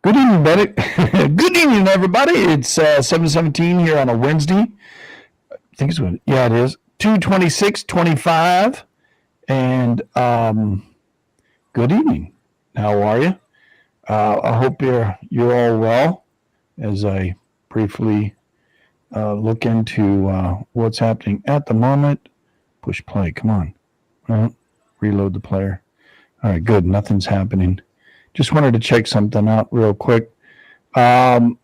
Good evening, buddy. Good evening, everybody. It's 7:17 here on a Wednesday. I think it's what? Yeah, it is 2/26/25. And good evening. How are you? I hope you're all well. As I briefly look into what's happening at the moment. Push play. Come on. Reload the player. All right, good. Nothing's happening. Just wanted to check something out real quick. Over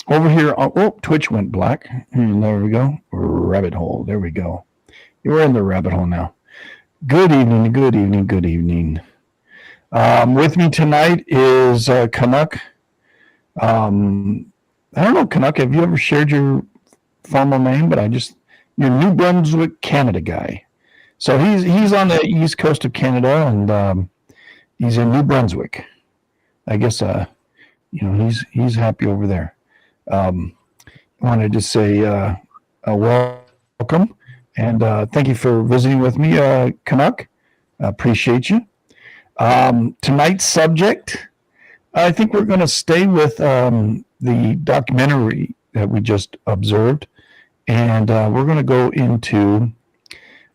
here, Twitch went black. And there we go. Rabbit hole. There we go. You're in the rabbit hole now. Good evening, good evening, good evening. With me tonight is Canuck. I don't know, Canuck, have you ever shared your formal name? But you're New Brunswick, Canada guy. So he's on the east coast of Canada, and he's in New Brunswick. I guess he's happy over there. Wanted to say welcome and thank you for visiting with me, Canuck. Appreciate you. Tonight's subject, I think we're going to stay with the documentary that we just observed, and we're going to go into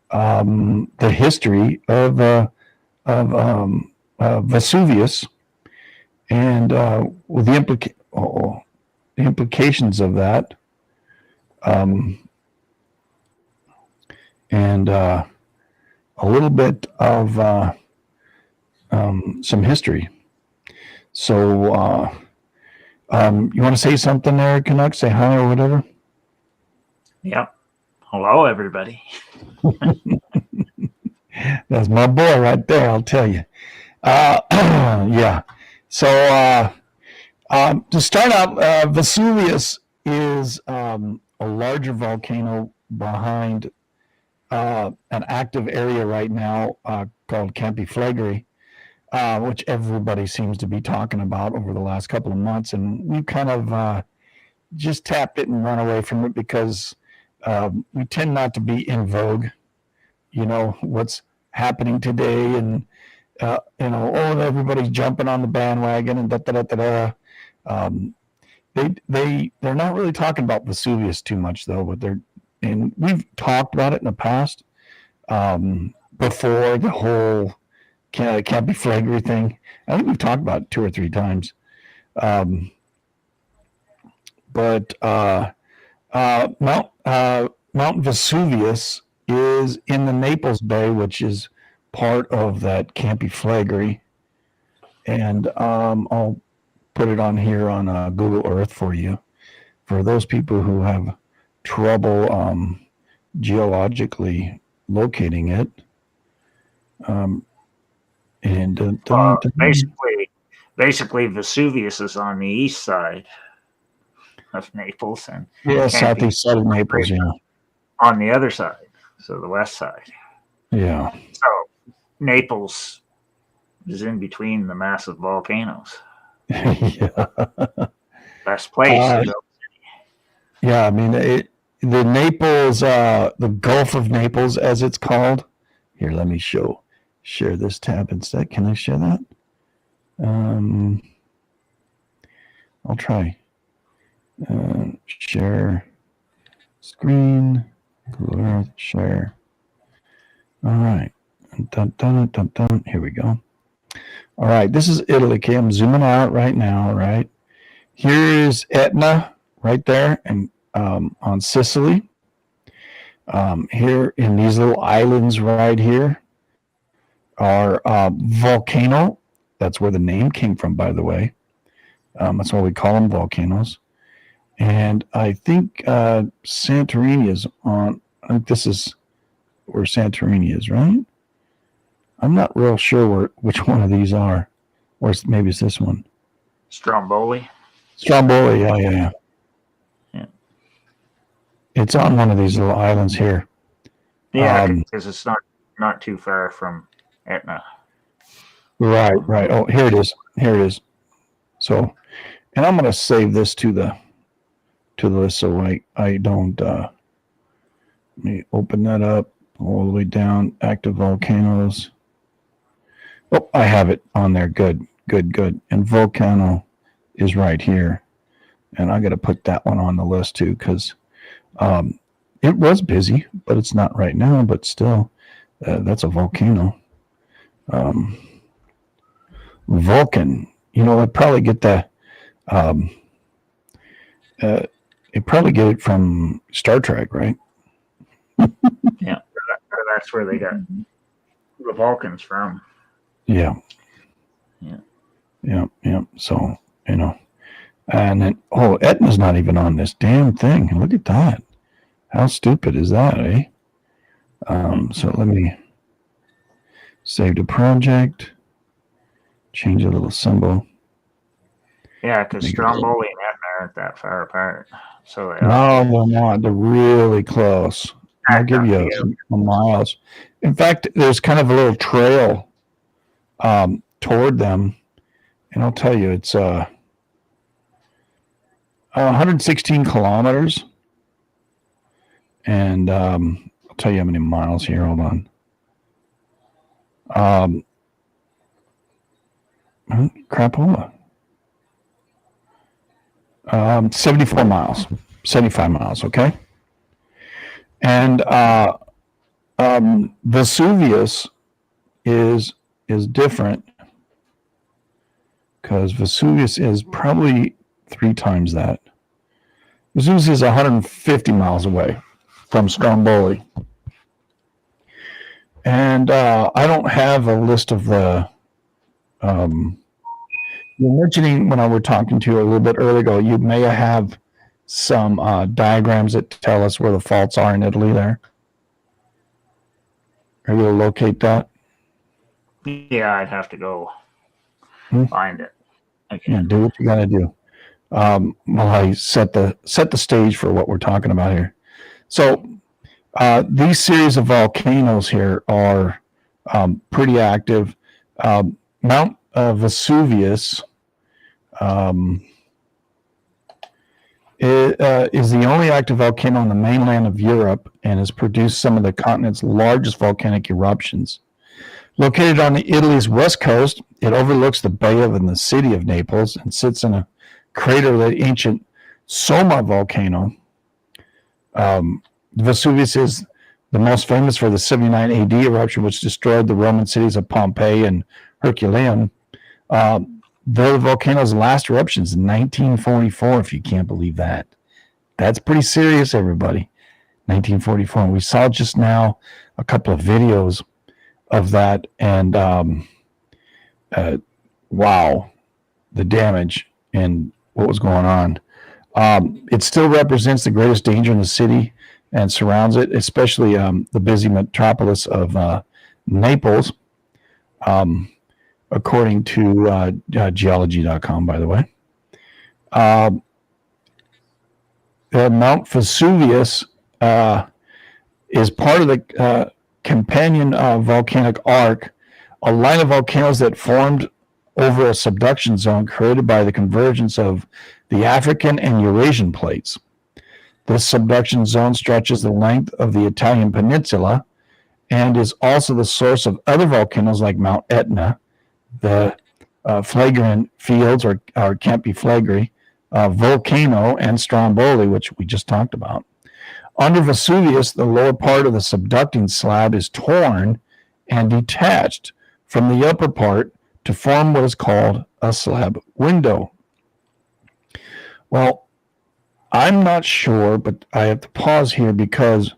the history of Vesuvius and with the implications of that, and a little bit of some history. So, you want to say something there, Canuck? Say hi or whatever? Yep. Hello, everybody. That's my boy right there, I'll tell you. Yeah. So, to start out, Vesuvius is a larger volcano behind an active area right now called Campi Vesuvius, which everybody seems to be talking about over the last couple of months. And we kind of just tapped it and run away from it because we tend not to be in vogue. You know, what's happening today, and everybody's jumping on the bandwagon and da-da-da-da-da. They're not really talking about Vesuvius too much, though, and we've talked about it in the past, before the whole Campi Vesuvius thing. I think we've talked about it 2 or 3 times. But Mount Vesuvius is in the Naples Bay, which is part of that Campi Vesuvius. And I'll put it on here on Google Earth for you, for those people who have trouble geologically locating it. Basically, Vesuvius is on the east side of Naples, and southeast side of Naples, yeah, on the other side, so the west side. Yeah. So Naples is in between the massive volcanoes. Yeah. Best place. Yeah, I mean, the Naples, the Gulf of Naples, as it's called. Here, let me share this tab instead. Can I share that? I'll try. Share screen. Google Earth, share. All right. Dun, dun, dun, dun. Here we go. All right. This is Italy. Okay, I'm zooming out right now. Right. Here's Etna right there, and on Sicily. Here in these little islands right here are volcano. That's where the name came from, by the way. That's why we call them volcanoes. And I think Santorini is on. I think this is where Santorini is, right? I'm not real sure which one of these are. Or maybe it's this one. Stromboli, yeah. It's on one of these little islands here. Yeah, because it's not too far from Etna. Right. Oh, here it is. So, and I'm going to save this to the list so I don't. Let me open that up all the way down. Active volcanoes. Oh, I have it on there. Good. And volcano is right here. And I got to put that one on the list too, because it was busy, but it's not right now. But still, that's a volcano. Vulcan. I'd probably get the. You'd probably get it from Star Trek, right? Yeah, that's where they got the Vulcans from. Yeah. So, and then, Etna's not even on this damn thing. Look at that. How stupid is that, eh? So let me save the project, change a little symbol. Yeah, because Stromboli and Etna aren't that far apart. So No, they're not. They're really close. I'll give you some miles. In fact, there's kind of a little trail toward them, and I'll tell you, it's 116 kilometers, and I'll tell you how many miles here. Hold on. Crapola. 74 miles, 75 miles. Okay. And Vesuvius is different because Vesuvius is probably 3 times that. Vesuvius is 150 miles away from Stromboli. And I don't have a list of the. You're mentioning when I were talking to you a little bit earlier ago, you may have some diagrams that tell us where the faults are in Italy there. Are you able to locate that? Yeah, I'd have to go find it. Okay. Yeah, do what you got to do. While I set the stage for what we're talking about here. So these series of volcanoes here are pretty active. Mount Vesuvius is the only active volcano on the mainland of Europe and has produced some of the continent's largest volcanic eruptions. Located on Italy's west coast, it overlooks the bay of and the city of Naples and sits in a crater of the ancient Soma volcano. Vesuvius is the most famous for the 79 AD eruption, which destroyed the Roman cities of Pompeii and Herculaneum. The volcano's last eruptions in 1944, if you can't believe that. That's pretty serious, everybody. 1944. And we saw just now a couple of videos of that, and wow, the damage and what was going on. It still represents the greatest danger in the city and surrounds it, especially the busy metropolis of Naples, according to geology.com, by the way. Mount Vesuvius is part of the companion volcanic arc, a line of volcanoes that formed over a subduction zone created by the convergence of the African and Eurasian plates. This subduction zone stretches the length of the Italian peninsula and is also the source of other volcanoes like Mount Etna, the Phlegraean Fields or Campi Vesuvius volcano, and Stromboli, which we just talked about. Under Vesuvius, the lower part of the subducting slab is torn and detached from the upper part to form what is called a slab window. Well, I'm not sure, but I have to pause here because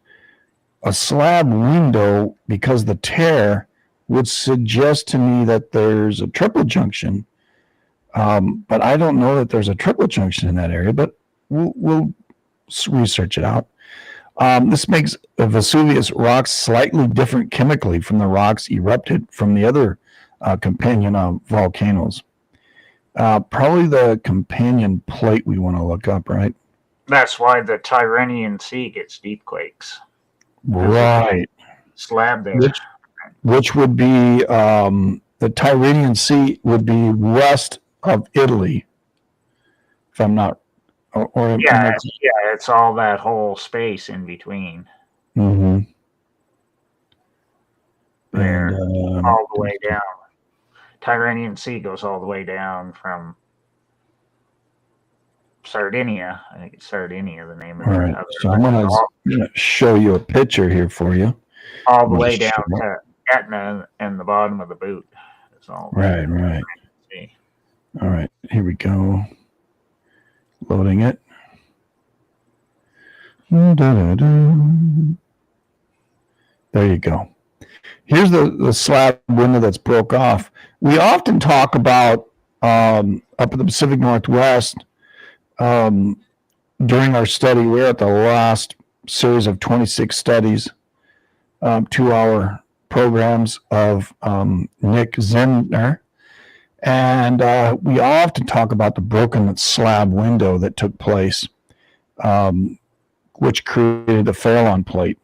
a slab window, because the tear, would suggest to me that there's a triple junction. But I don't know that there's a triple junction in that area, but we'll research it out. This makes Vesuvius rocks slightly different chemically from the rocks erupted from the other companion volcanoes. Probably the companion plate we want to look up, right? That's why the Tyrrhenian Sea gets deep quakes. Right. Slab there. Which would be the Tyrrhenian Sea would be west of Italy, if I'm not. It's all that whole space in between. Mm-hmm. There, all the way down. Tyrrhenian Sea goes all the way down from Sardinia. I think it's Sardinia, the name of All the right. other. So I'm going to show you a picture here for you. All the We'll way just down show to Etna and the bottom of the boot. That's all. Right, right. See. All right. Here we go. Loading it. There you go. Here's the slab window that's broke off. We often talk about up in the Pacific Northwest during our study. We're at the last series of 26 studies, 2-hour programs of Nick Zimner. And we often talk about the broken slab window that took place, which created the Farallon plate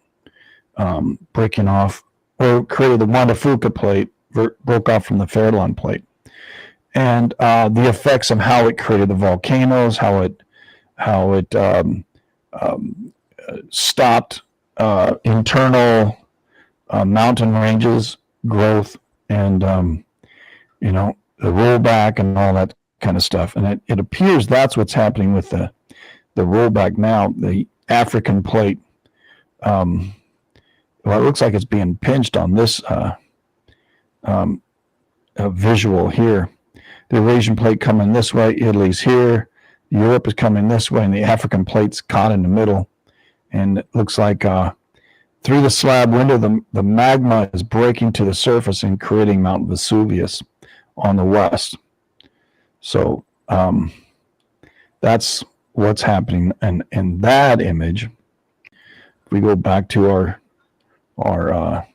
breaking off, or created the Juan de Fuca plate, broke off from the Farallon plate. And the effects of how it created the volcanoes, how it stopped internal mountain ranges growth, and the rollback and all that kind of stuff. And it appears that's what's happening with the rollback now. The African plate, well, it looks like it's being pinched on this visual here. The Eurasian plate coming this way, Italy's here, Europe is coming this way, and the African plate's caught in the middle. And it looks like through the slab window, the magma is breaking to the surface and creating Mount Vesuvius on the west. So that's what's happening. And in that image, if we go back to our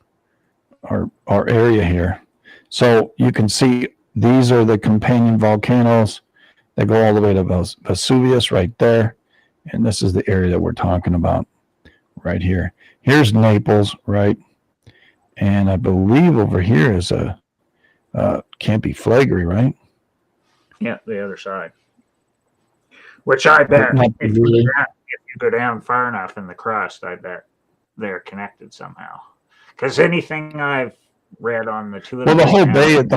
area here, so you can see these are the companion volcanoes that go all the way to Vesuvius right there. And this is the area that we're talking about right here. Here's Naples, right? And I believe over here is a Campi Vesuvius, right? Yeah, the other side. Which I bet if you go down far enough in the crust, I bet they're connected somehow. Because anything I've read on the two of them. Well, the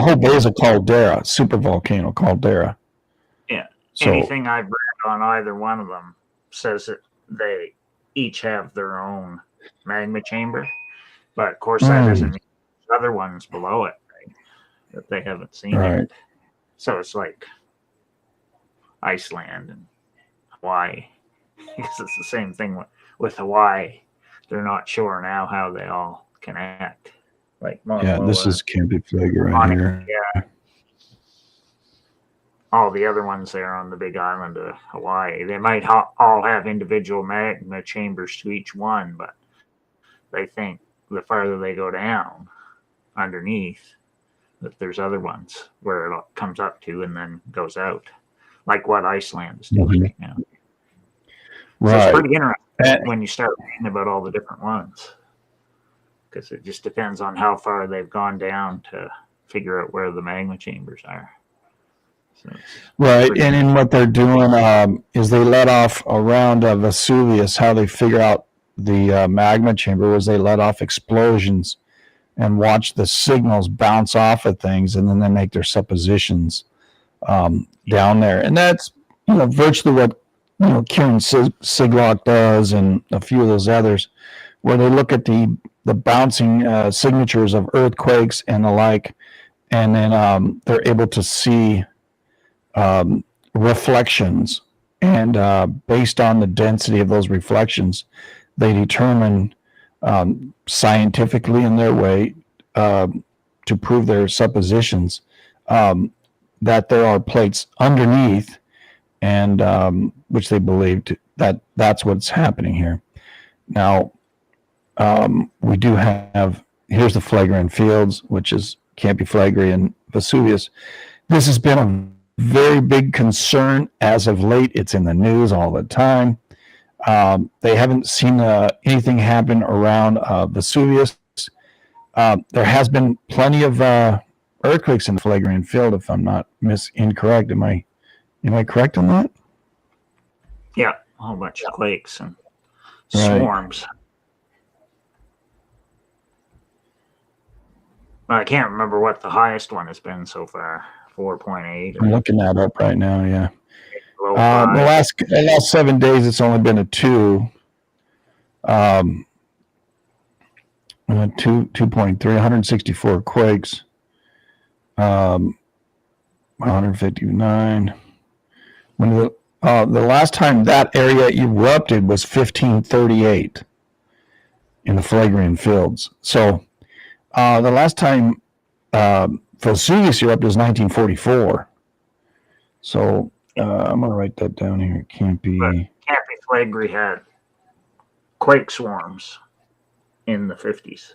whole bay is a caldera, super volcano caldera. Yeah. So, anything I've read on either one of them says that they each have their own magma chamber. But of course, that doesn't mean there's other ones below it, right, that they haven't seen yet. So it's like Iceland and Hawaii. Because it's the same thing with Hawaii. They're not sure now how they all connect. Like this is Campi Vesuvius right here. Yeah. All the other ones there on the big island of Hawaii, they might all have individual magma chambers to each one, but they think the farther they go down underneath, that there's other ones where it comes up to and then goes out, like what Iceland is doing right now. So it's pretty interesting when you start reading about all the different ones, because it just depends on how far they've gone down to figure out where the magma chambers are. So right, and in what they're doing is they let off around Vesuvius. How they figure out the magma chamber was they let off explosions and watch the signals bounce off of things, and then they make their suppositions down there. And that's virtually what Kieran Siglock does, and a few of those others, where they look at the bouncing signatures of earthquakes and the like, and then they're able to see reflections, and based on the density of those reflections, they determine scientifically in their way to prove their suppositions that there are plates underneath, and which they believed that's what's happening here. Now, we do have, here's the Phlegraean Fields, which is Campi Vesuvius and Vesuvius. This has been a very big concern as of late. It's in the news all the time. They haven't seen anything happen around Vesuvius. There has been plenty of earthquakes in the Phlegraean Field, if I'm not incorrect. Am I correct on that? Yeah, a whole bunch of quakes and swarms. I can't remember what the highest one has been so far. 4.8. I'm looking that up right now. Yeah. The last 7 days, it's only been a 2. 2.3, 164 quakes, 159. When the last time that area erupted was 1538 in the Phlegraean Fields. So the last time Vesuvius erupted was 1944. So I'm going to write that down here. Campi Vesuvius had quake swarms in the 50s.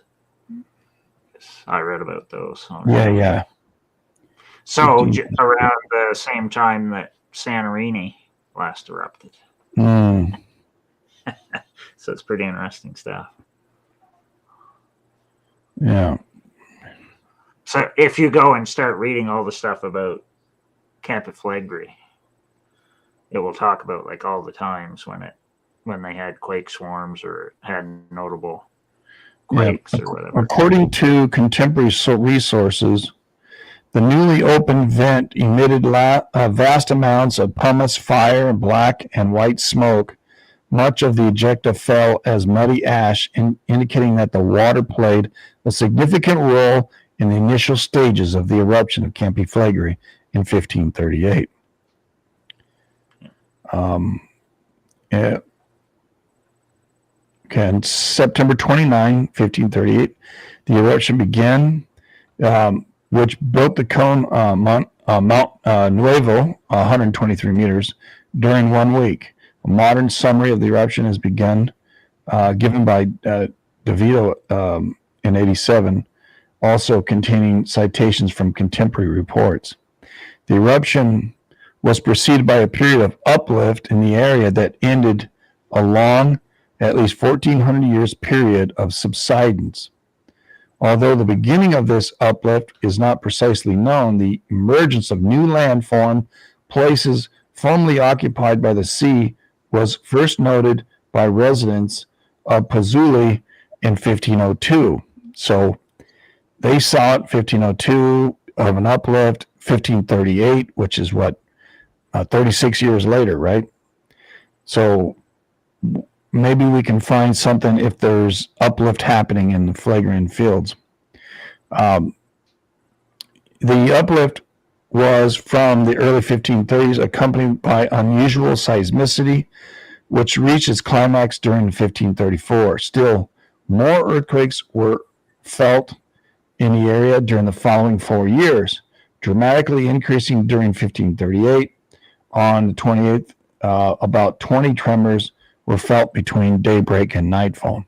I read about those. Yeah. So around the same time that Santorini last erupted. So it's pretty interesting stuff. Yeah. So if you go and start reading all the stuff about Campi Vesuvius, it will talk about like all the times when they had quake swarms or had notable quakes or whatever. According to contemporary resources, the newly opened vent emitted vast amounts of pumice, fire, black and white smoke. Much of the ejecta fell as muddy ash, indicating that the water played a significant role in the initial stages of the eruption of Campi Vesuvius in 1538. On September 29, 1538, the eruption began, which built the cone Mount Nuevo, 123 meters, during 1 week. A modern summary of the eruption has begun, given by DeVito in 87, also containing citations from contemporary reports. The eruption was preceded by a period of uplift in the area that ended a long, at least 1,400 years period of subsidence. Although the beginning of this uplift is not precisely known, the emergence of new landform places formerly occupied by the sea was first noted by residents of Pozzuoli in 1502. So they saw it 1502 of an uplift, 1538, which is 36 years later, right? So maybe we can find something if there's uplift happening in the Phlegraean Fields. The uplift was from the early 1530s, accompanied by unusual seismicity, which reached its climax during 1534. Still, more earthquakes were felt in the area during the following 4 years, dramatically increasing during 1538. On the 28th, about 20 tremors were felt between daybreak and nightfall.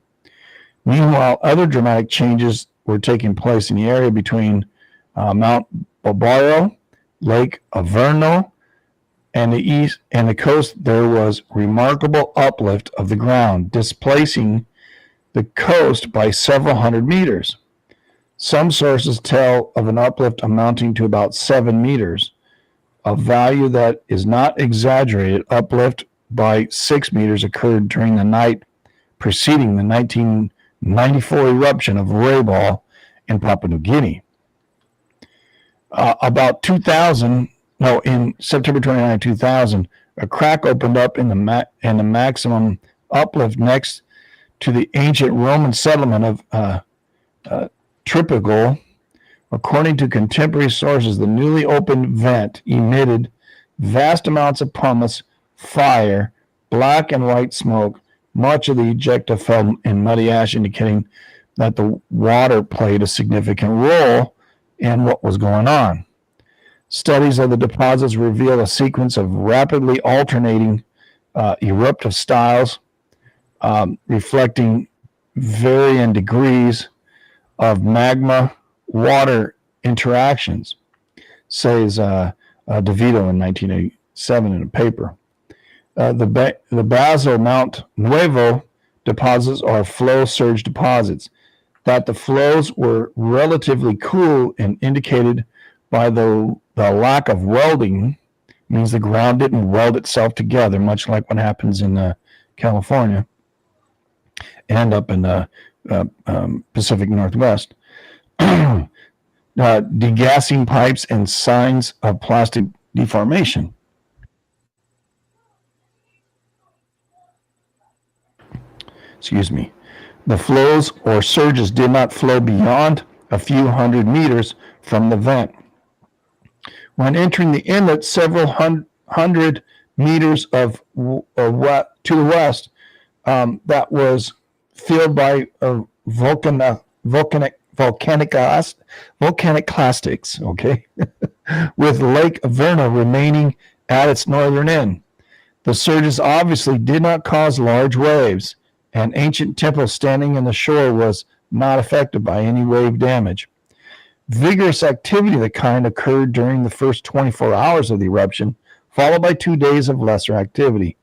Meanwhile, other dramatic changes were taking place in the area between Mount Barbaro, Lake Averno, and the east and the coast. There was remarkable uplift of the ground, displacing the coast by several hundred meters. Some sources tell of an uplift amounting to about 7 meters, a value that is not exaggerated. Uplift by 6 meters occurred during the night preceding the 1994 eruption of Raybal in Papua New Guinea. In September 29, 2000, a crack opened up in the maximum uplift next to the ancient Roman settlement of Tripigol. According to contemporary sources, the newly opened vent emitted vast amounts of pumice, fire, black and white smoke. Much of the ejecta fell in muddy ash, indicating that the water played a significant role in what was going on. Studies of the deposits reveal a sequence of rapidly alternating eruptive styles, reflecting varying degrees of magma-water interactions, says DeVito in 1987 in a paper. The basal Mount Nuevo deposits are flow surge deposits. That the flows were relatively cool and indicated by the lack of welding, means the ground didn't weld itself together, much like what happens in California and up in the Pacific Northwest. Degassing pipes and signs of plastic deformation. excuse me, the flows or surges did not flow beyond a few hundred meters from the vent. When entering the inlet, several hundred meters to the west, that was filled by volcanic clastics, okay, with Lake Verna remaining at its northern end. The surges obviously did not cause large waves. An ancient temple standing in the shore was not affected by any wave damage. Vigorous activity of the kind occurred during the first 24 hours of the eruption, followed by 2 days of lesser activity.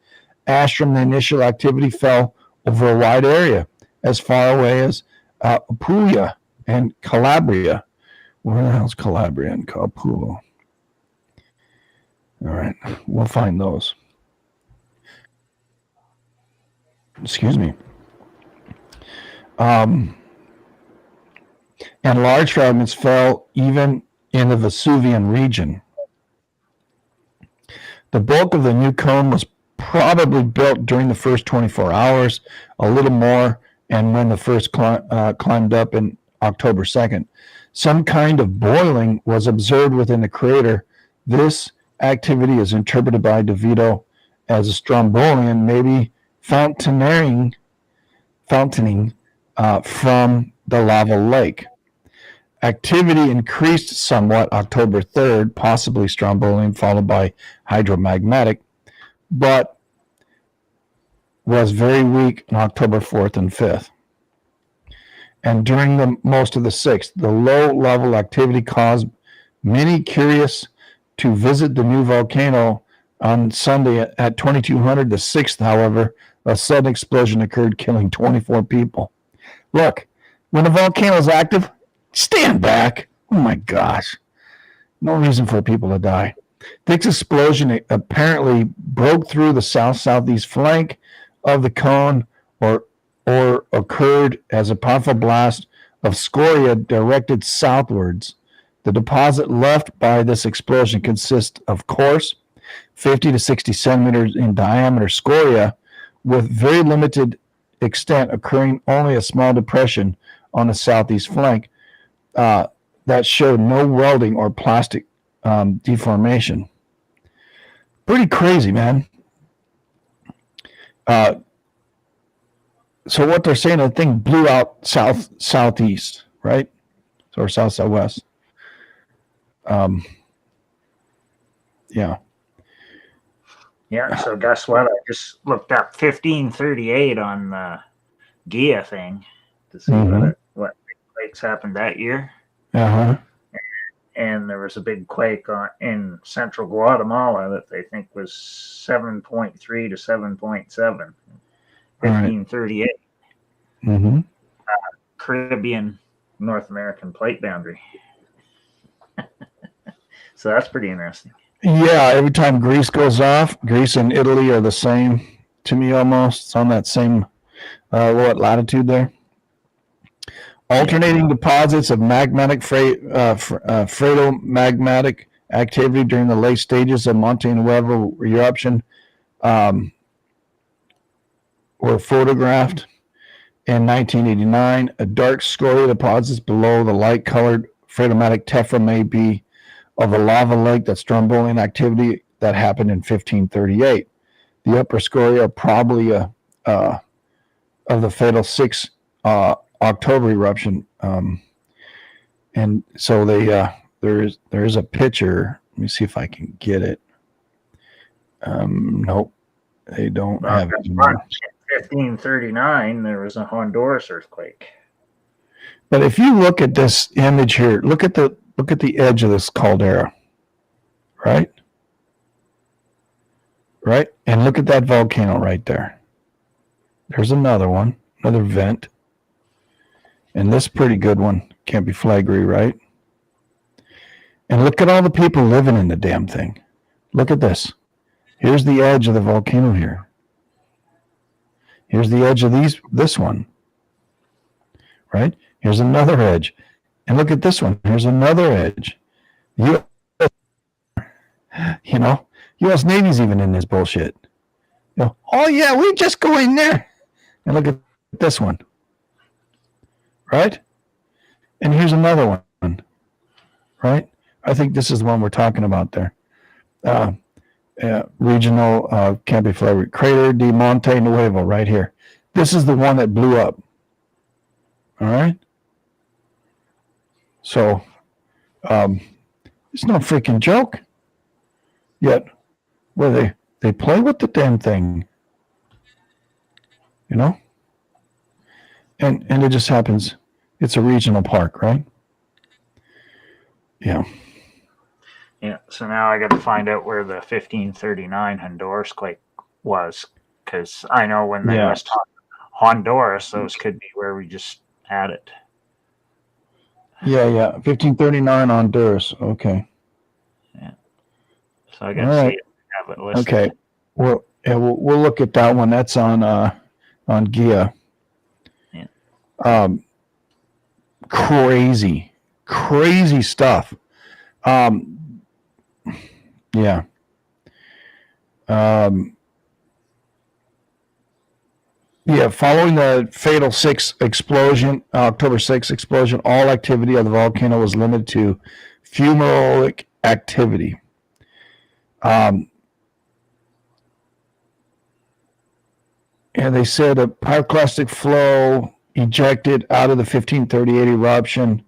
Ash from the initial activity fell over a wide area, as far away as Apulia and Calabria. Where the hell's Calabria and Capua? All right, we'll find those. Excuse me. And large fragments fell even in the Vesuvian region. The bulk of the new cone was probably built during the first 24 hours, a little more, and when the first climbed up in October 2nd. Some kind of boiling was observed within the crater. This activity is interpreted by DeVito as a strombolian, maybe fountaining from the lava lake. Activity increased somewhat October 3rd, possibly strombolian, followed by hydromagmatic, but was very weak on October 4th and 5th. And during most of the 6th, the low-level activity caused many curious to visit the new volcano on Sunday at 2200. The 6th, however, a sudden explosion occurred, killing 24 people. Look, when a volcano is active, stand back. Oh my gosh. No reason for people to die. This explosion apparently broke through the south-southeast flank of the cone or occurred as a powerful blast of scoria directed southwards. The deposit left by this explosion consists of coarse, 50 to 60 centimeters in diameter scoria with very limited extent, occurring only a small depression on the southeast flank that showed no welding or plastic deformation. Pretty crazy, man. So what they're saying, the thing blew out southeast, right? Or southwest. Yeah. Yeah, so guess what? I just looked up 1538 on the GIA thing to see what quakes happened that year. Uh-huh. And there was a big quake in central Guatemala that they think was 7.3 to 7.7. 1538. Mm-hmm. Caribbean, North American plate boundary. So that's pretty interesting. Yeah, every time Greece goes off, Greece and Italy are the same to me almost. It's on that same, latitude there? Alternating deposits of magmatic, phreatomagmatic activity during the late stages of Monte Nuevo eruption were photographed in 1989. A dark scoria deposits below the light-colored phreatomatic tephra may be of a lava lake that's strombolian activity that happened in 1538. The upper scoria are probably of the fatal 6 October eruption. And so there is a picture. Let me see if I can get it. Nope, they don't have it. 1539, there was a Honduras earthquake. But if you look at this image here, look at the edge of this caldera, right? Right? And look at that volcano right there. There's another one, another vent. And this pretty good one, Campi Vesuvius, right? And look at all the people living in the damn thing. Look at this. Here's the edge of the volcano here. Here's the edge of this one, right? Here's another edge. And look at this one. Here's another edge. U.S. Navy's even in this bullshit. Oh, yeah, we just go in there. And look at this one, right? And here's another one, right? I think this is the one we're talking about there. Regional Campi Vesuvius Crater de Monte Nuevo, right here. This is the one that blew up. All right. So, it's no freaking joke. Yet, well, they play with the damn thing, you know. And it just happens. It's a regional park, right? Yeah. Yeah. So now I got to find out where the 1539 Honduras quake was, because I know when they was talking Honduras, those could be where we just had it. Yeah. 1539 Honduras. Okay. Yeah. So I got to see it. Have it listed. Okay. Well, yeah, we'll look at that one. That's on GIA. Yeah. Crazy stuff. Yeah. Following the fatal October 6th explosion, all activity of the volcano was limited to fumarolic activity. And they said a pyroclastic flow ejected out of the 1538 eruption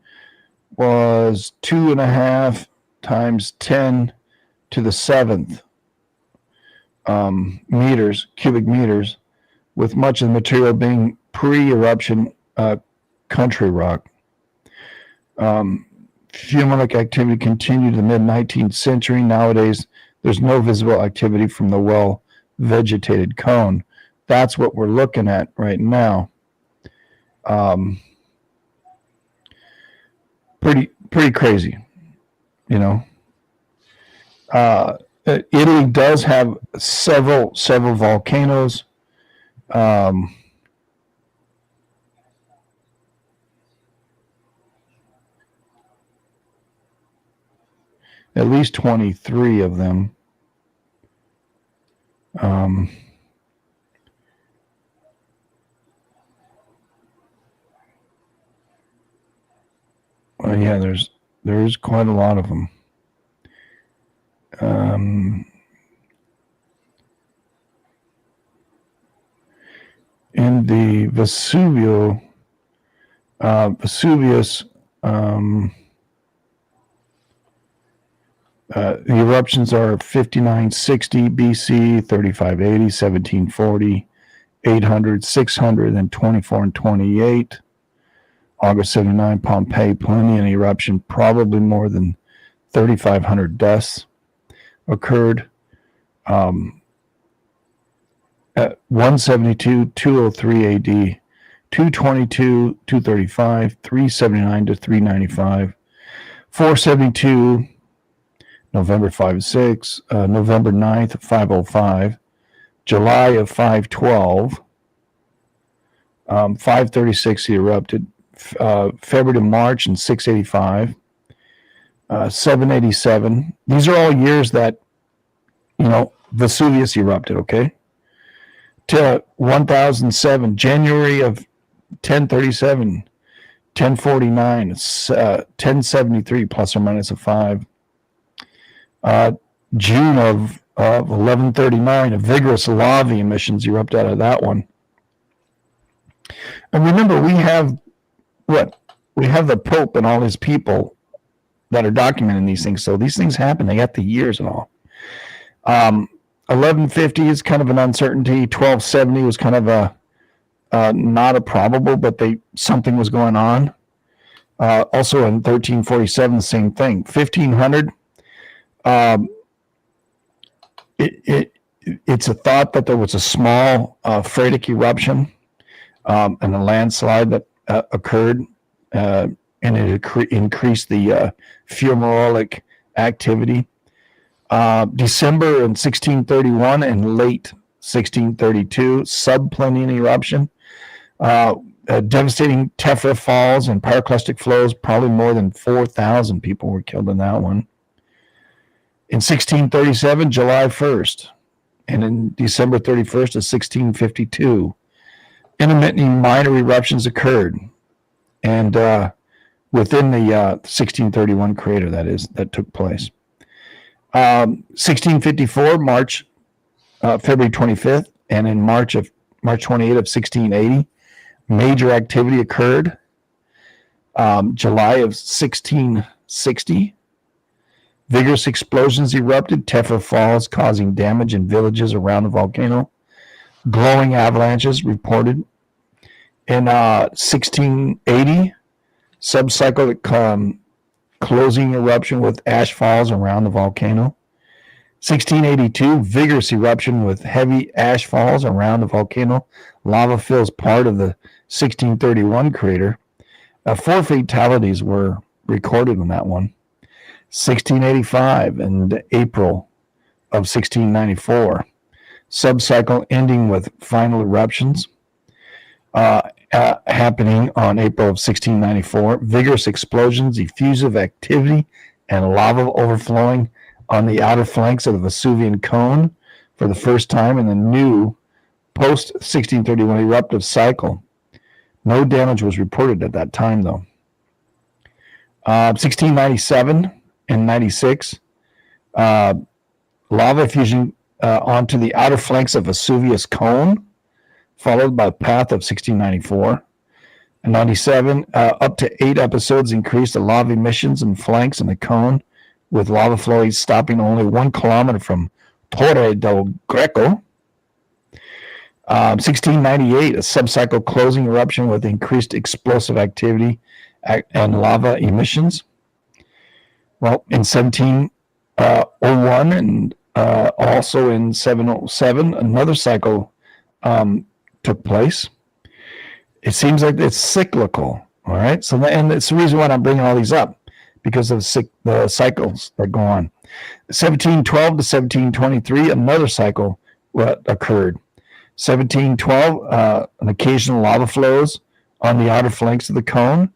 was 2.5 times 10 to the 7th cubic meters, with much of the material being pre-eruption country rock. Fumaric activity continued in the mid-19th century. Nowadays, there's no visible activity from the well-vegetated cone. That's what we're looking at right now. Pretty crazy, you know. Italy does have several volcanoes. At least 23 of them. Well, yeah, there's quite a lot of them. In the Vesuvius, the eruptions are 5960 BC, 3580, 1740, 800, 600, and 24 and 28. August 79, Pompeii, Plinian eruption, probably more than 3,500 deaths occurred. At 172, 203 AD, 222, 235, 379 to 395, 472, November 5-6, November 9th, 505, July of 512, 536 he erupted, February to March in 685, 787. These are all years that, Vesuvius erupted, okay? To 1007, January of 1037, 1049, 1073 plus or minus a 5. June of 1139, a vigorous lava emissions erupt out of that one. And remember, we have the Pope and all his people that are documenting these things. So these things happen. They got the years and all. 1150 is kind of an uncertainty. 1270 was kind of a not a probable, but something was going on. Also in 1347, the same thing. 1500. It's a thought that there was a small phreatic eruption and a landslide that occurred, and it increased the fumarolic activity. December in 1631 and late 1632, subplinian eruption, devastating tephra falls and pyroclastic flows. Probably more than 4,000 people were killed in that one. In 1637, July 1st, and in December 31st of 1652, intermittent minor eruptions occurred, and within the 1631 crater, that took place. 1654, February 25th, and in March 28th of 1680, major activity occurred. July of 1660, vigorous explosions erupted, Tephra Falls, causing damage in villages around the volcano. Glowing avalanches reported. In 1680, subcyclic closing eruption with ash falls around the volcano. 1682, vigorous eruption with heavy ash falls around the volcano. Lava fills part of the 1631 crater. 4 fatalities were recorded in that one. 1685 and April of 1694, subcycle ending with final eruptions. Happening on April of 1694, vigorous explosions, effusive activity, and lava overflowing on the outer flanks of the Vesuvian cone for the first time in the new post-1631 eruptive cycle. No damage was reported at that time, though. 1697 and 96, lava effusion onto the outer flanks of Vesuvius cone, followed by a path of 1694. And 97, up to 8 episodes increased the lava emissions and flanks in the cone, with lava flow stopping only 1 kilometer from Torre del Greco. 1698, a subcycle closing eruption with increased explosive activity and lava emissions. Well, in 1701 and also in 707, another cycle took place. It seems like it's cyclical, all right? So, and it's the reason why I'm bringing all these up, because of the cycles that go on. 1712 to 1723, another cycle occurred. 1712, an occasional lava flows on the outer flanks of the cone.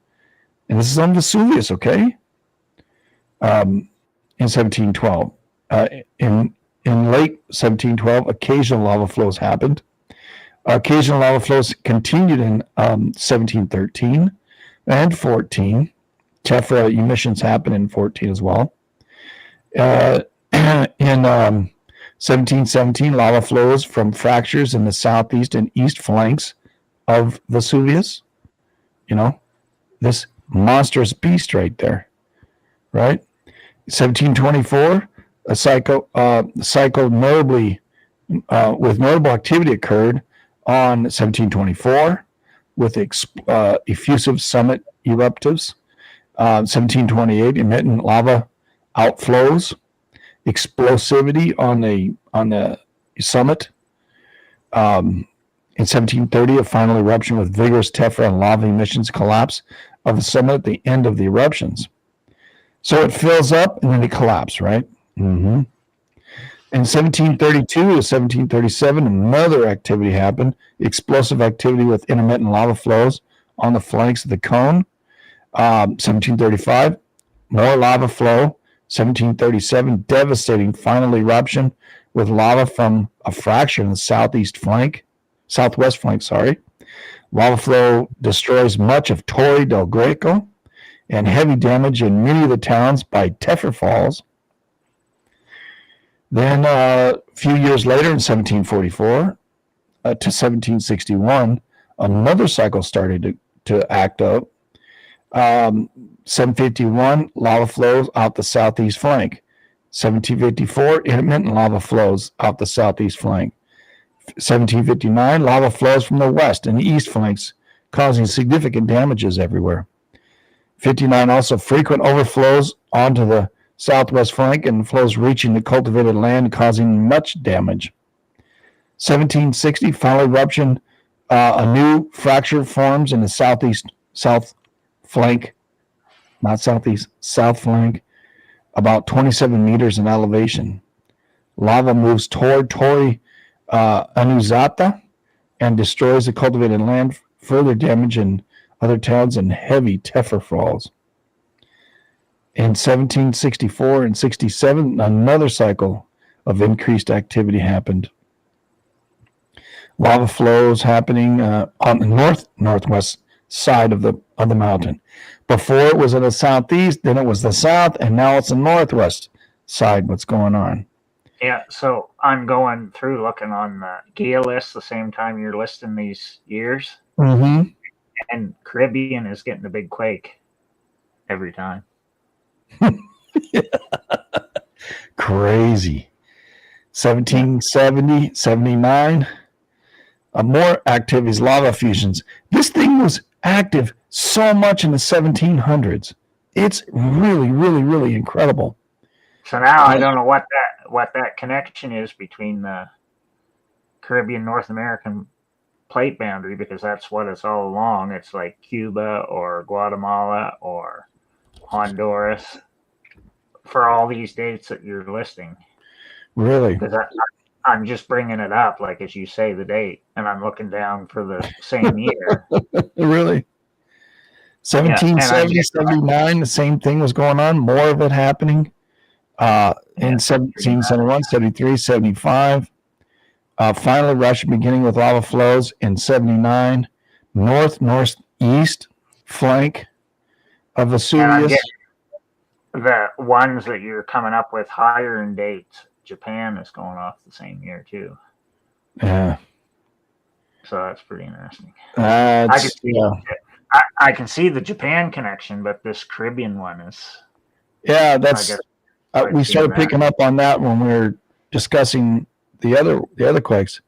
And this is on Vesuvius, okay? In 1712. In late 1712, occasional lava flows happened. Occasional lava flows continued in 1713 and 14. Tephra emissions happened in 14 as well. In 1717, lava flows from fractures in the southeast and east flanks of Vesuvius. You know, this monstrous beast right there, right? 1724, a cycle notably with notable activity occurred on 1724 with effusive summit eruptives. 1728, intermittent lava outflows, explosivity on the summit. In 1730, a final eruption with vigorous tephra and lava emissions collapse of the summit at the end of the eruptions. So it fills up and then it collapses, right? Mm-hmm. In 1732 to 1737, another activity happened, explosive activity with intermittent lava flows on the flanks of the cone. 1735, more lava flow. 1737, devastating final eruption with lava from a fracture in the southwest flank. Lava flow destroys much of Torre del Greco and heavy damage in many of the towns by Tephra Falls. Then a few years later, in 1744 to 1761, another cycle started to act up. 751, lava flows out the southeast flank. 1754, intermittent lava flows out the southeast flank. 1759, lava flows from the west and the east flanks, causing significant damages everywhere. 59, also frequent overflows onto the southwest flank and flows reaching the cultivated land, causing much damage. 1760, final eruption, a new fracture forms in the south flank, south flank, about 27 meters in elevation. Lava moves toward Torre Annunziata and destroys the cultivated land, further damage in other towns and heavy tephra falls. In 1764 and 67, another cycle of increased activity happened. lava flows happening on the northwest side of the mountain. Before it was in the southeast, then it was the south, and now it's the northwest side. What's going on? Yeah, so I'm going through looking on the GEA list the same time you're listing these years, Mm-hmm. and Caribbean is getting a big quake every time. Crazy. 1770, 79. More activities, lava fusions. This thing was active so much in the 1700s. It's really, really, really incredible. So now I don't know what that connection is between the Caribbean North American plate boundary, because that's what it's all along. It's like Cuba or Guatemala or Honduras for all these dates that you're listing. Really? Because I'm just bringing it up, like as you say, the date, and I'm looking down for the same year. Really? 1770, 79, the same thing was going on. More of it happening in 1771, 73, 75. Finally, Russia beginning with lava flows in 79. Northeast flank of Vesuvius. The ones that you're coming up with higher in dates, Japan is going off the same year too. Yeah. So that's pretty interesting. I can see the Japan connection, but this Caribbean one is. Yeah, that's. We started picking up on that when we were discussing the other quakes.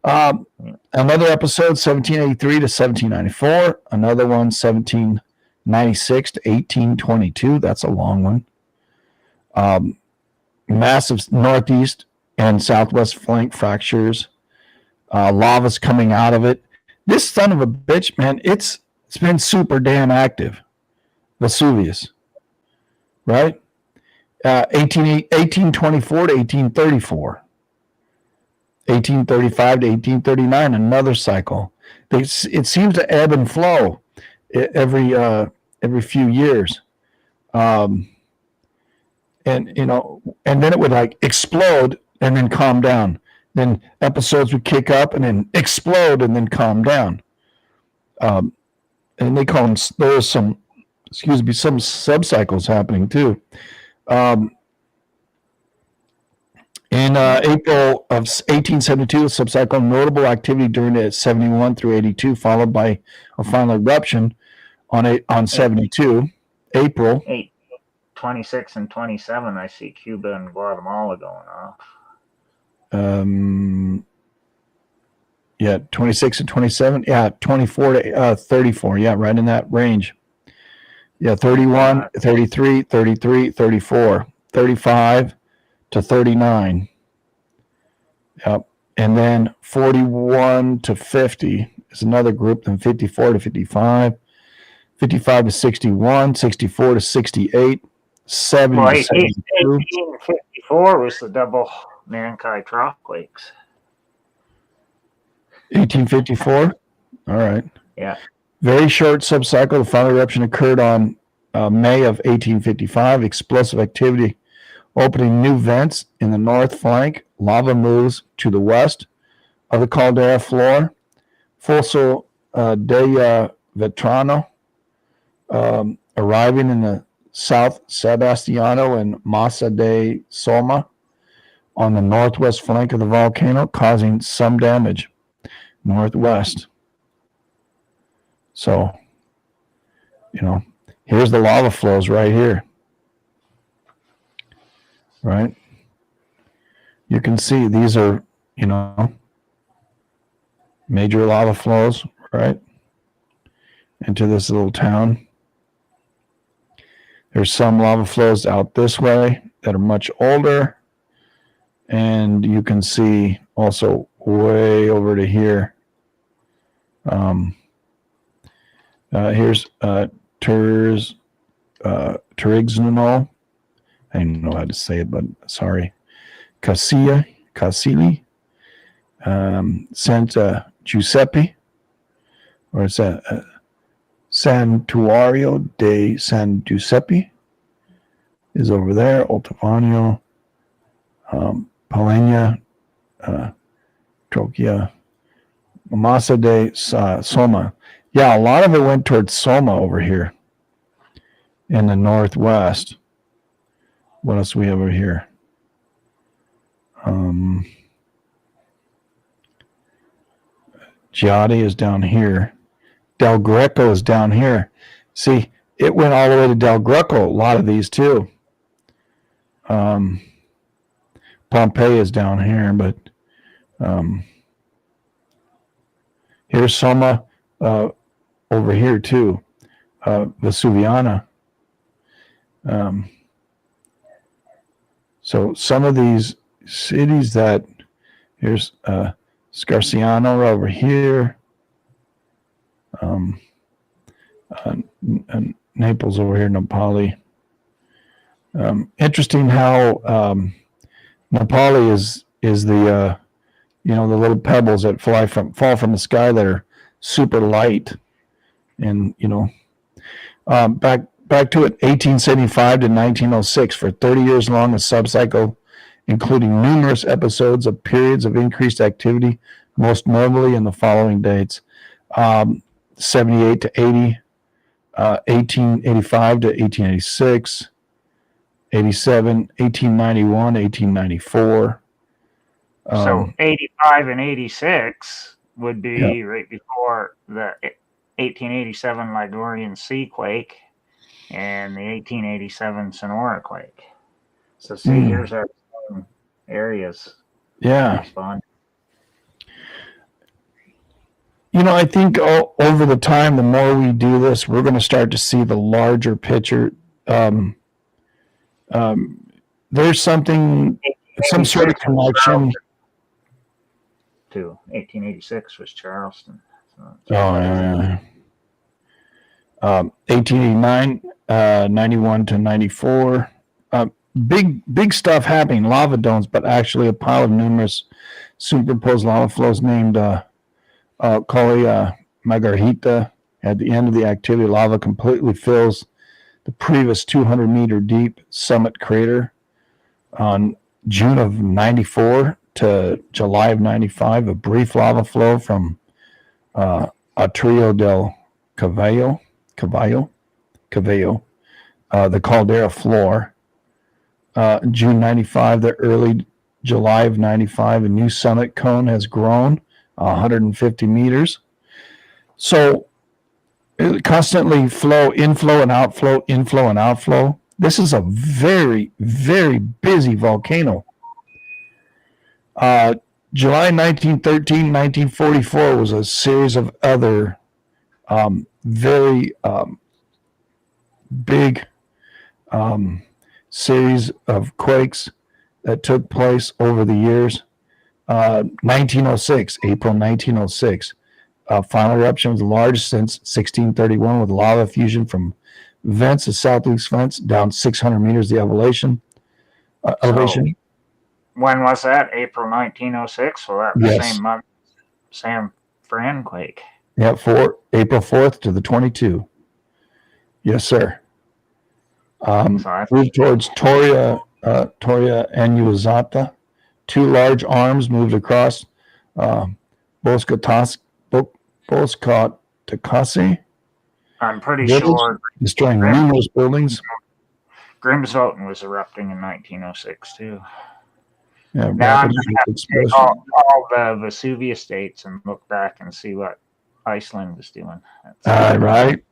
Another episode, 1783 to 1794. Another one, 1796 to 1822. That's a long one. Massive northeast and southwest flank fractures. Lava's coming out of it. This son of a bitch, man, it's been super damn active. Vesuvius, right? 1824 to 1834. 1835 to 1839, another cycle. It seems to ebb and flow every few years. And then it would like explode and then calm down. Then episodes would kick up and then explode and then calm down. And they call them, there's some subcycles happening too. In April of 1872, a subcycle notable activity during it 71 through 82, followed by a final eruption on 72. April 26 and 27, I see Cuba and Guatemala going off. 26 and 27. Yeah, 24 to 34. Yeah, right in that range. Yeah, 31, 33, 33, 34, 35 to 39. Yep. And then 41 to 50 is another group, then 54 to 55, 55 to 61, 64 to 68, 70 to 72. 1854 was the double Nankai trough quakes. 1854? All right. Yeah. Very short subcycle. The final eruption occurred on May of 1855. Explosive activity opening new vents in the north flank. Lava moves to the west of the caldera floor. Fosso de Vetrano arriving in the South Sebastiano and Massa de Soma on the northwest flank of the volcano, causing some damage northwest. So, here's the lava flows right here. Right? You can see these are, major lava flows, right? Into this little town. There's some lava flows out this way that are much older. And you can see also way over to here. Here's Turignano. I don't know how to say it, but sorry. Casili, Santa Giuseppe, or is that Santuario de San Giuseppe is over there. Ottaviano, Palenia, Trochia, Masa de Soma. Yeah, a lot of it went towards Soma over here in the northwest. What else do we have over here? Giatti is down here. Del Greco is down here. See, it went all the way to Del Greco, a lot of these too. Pompeii is down here, but here's Soma over here too. Vesuviana. So some of these cities that, here's Scarciano over here. And Naples over here, Napoli. Interesting how Napoli is the the little pebbles that fall from the sky that are super light, and back to it, 1875 to 1906, for 30 years long, a subcycle including numerous episodes of periods of increased activity, most notably in the following dates: 78 to 80, 1885 to 1886, 87, 1891, 1894. So 85 and 86 would be right before the 1887 Ligurian sea quake and the 1887 Sonora quake. So see, here's our areas. Yeah. Respond. I think over the time, the more we do this, we're going to start to see the larger picture. There's some sort of connection. To 1886 was Charleston. So yeah. 1889, 91 to 94. Big stuff happening. Lava domes, but actually a pile of numerous superimposed lava flows named Colla Margarita. At the end of the activity, lava completely fills the previous 200-meter deep summit crater. On June of 94 to July of 95, a brief lava flow from Atrio del Cavallo, the caldera floor. June 95, the early July of 95, a new summit cone has grown 150 meters. So it constantly inflow and outflow. This is a very, very busy volcano. July 1913, 1944 was a series of other very big series of quakes that took place over the years. 1906, April 1906, final eruption was the largest since 1631, with lava fusion from vents, the southeast vents, down 600 meters the elevation. When was that? April 1906? Well, that was the Yes. same month San Fran quake. Yeah, April 4th to the 22. Yes, sir. Moved towards Torre Annunziata. Two large arms moved across Boscotacasi. I'm pretty sure destroying numerous buildings. Grimsvötn was erupting in 1906 too. Yeah, now I'm going to have to take all the Vesuvius states and look back and see what Iceland was doing. Right.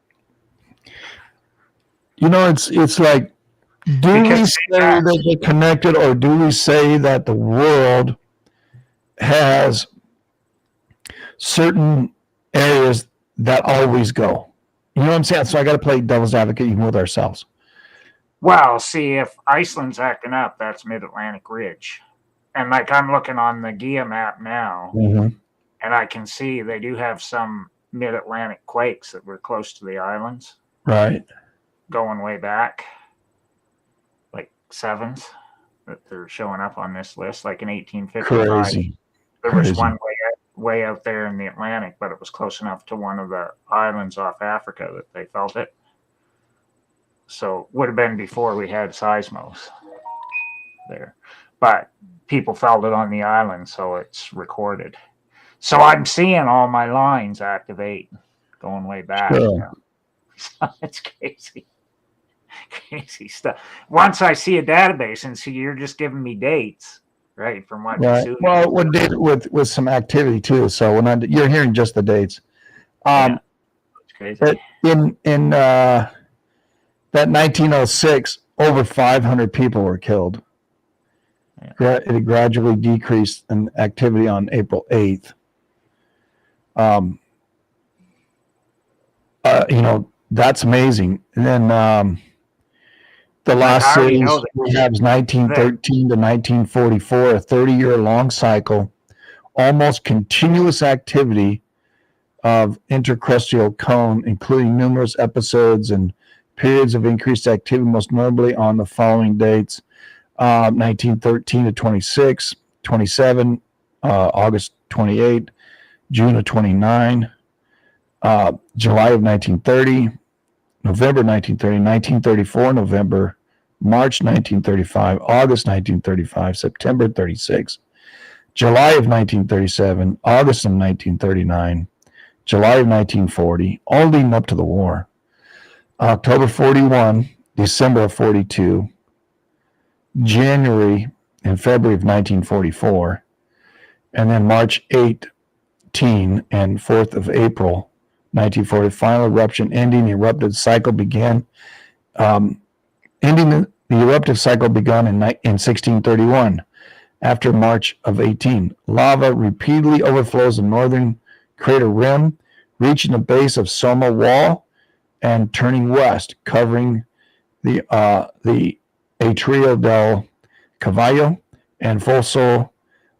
It's like, do we say that they're connected, or do we say that the world has certain areas that always go? You know what I'm saying? So I got to play devil's advocate even with ourselves. Well, see, if Iceland's acting up, that's Mid-Atlantic Ridge. And like I'm looking on the GIA map now, and I can see they do have some Mid-Atlantic quakes that were close to the islands. Right. Going way back, like sevens, that they're showing up on this list, like in 1855. Crazy. There was one way out there in the Atlantic, but it was close enough to one of the islands off Africa that they felt it. So would have been before we had seismos there. But people felt it on the island, so it's recorded. So I'm seeing all my lines activate going way back. Sure. It's crazy. Crazy stuff. Once I see a database and see you're just giving me dates, right, from what Right. Vesuvius. Well, what did with some activity too. So you're hearing just the dates. Yeah, it's crazy. But in that 1906, over 500 people were killed. Yeah. It gradually decreased in activity on April 8th. That's amazing. And then the last series we have is 1913 to 1944, a 30-year long cycle, almost continuous activity of intercrustal cone, including numerous episodes and periods of increased activity, most notably on the following dates: 1913 to 26, 27, August 28, June of 29, July of 1930, November 1930, 1934, November, March 1935, August 1935, September 36, July of 1937, August of 1939, July of 1940, all leading up to the war. October 41, December of 42, January and February of 1944, and then March 18 and 4th of April 1940, final eruption ending. The eruptive cycle began. The eruptive cycle began in 1631. After March of 18, lava repeatedly overflows the northern crater rim, reaching the base of Soma Wall and turning west, covering the Atrio del Cavallo and Fosso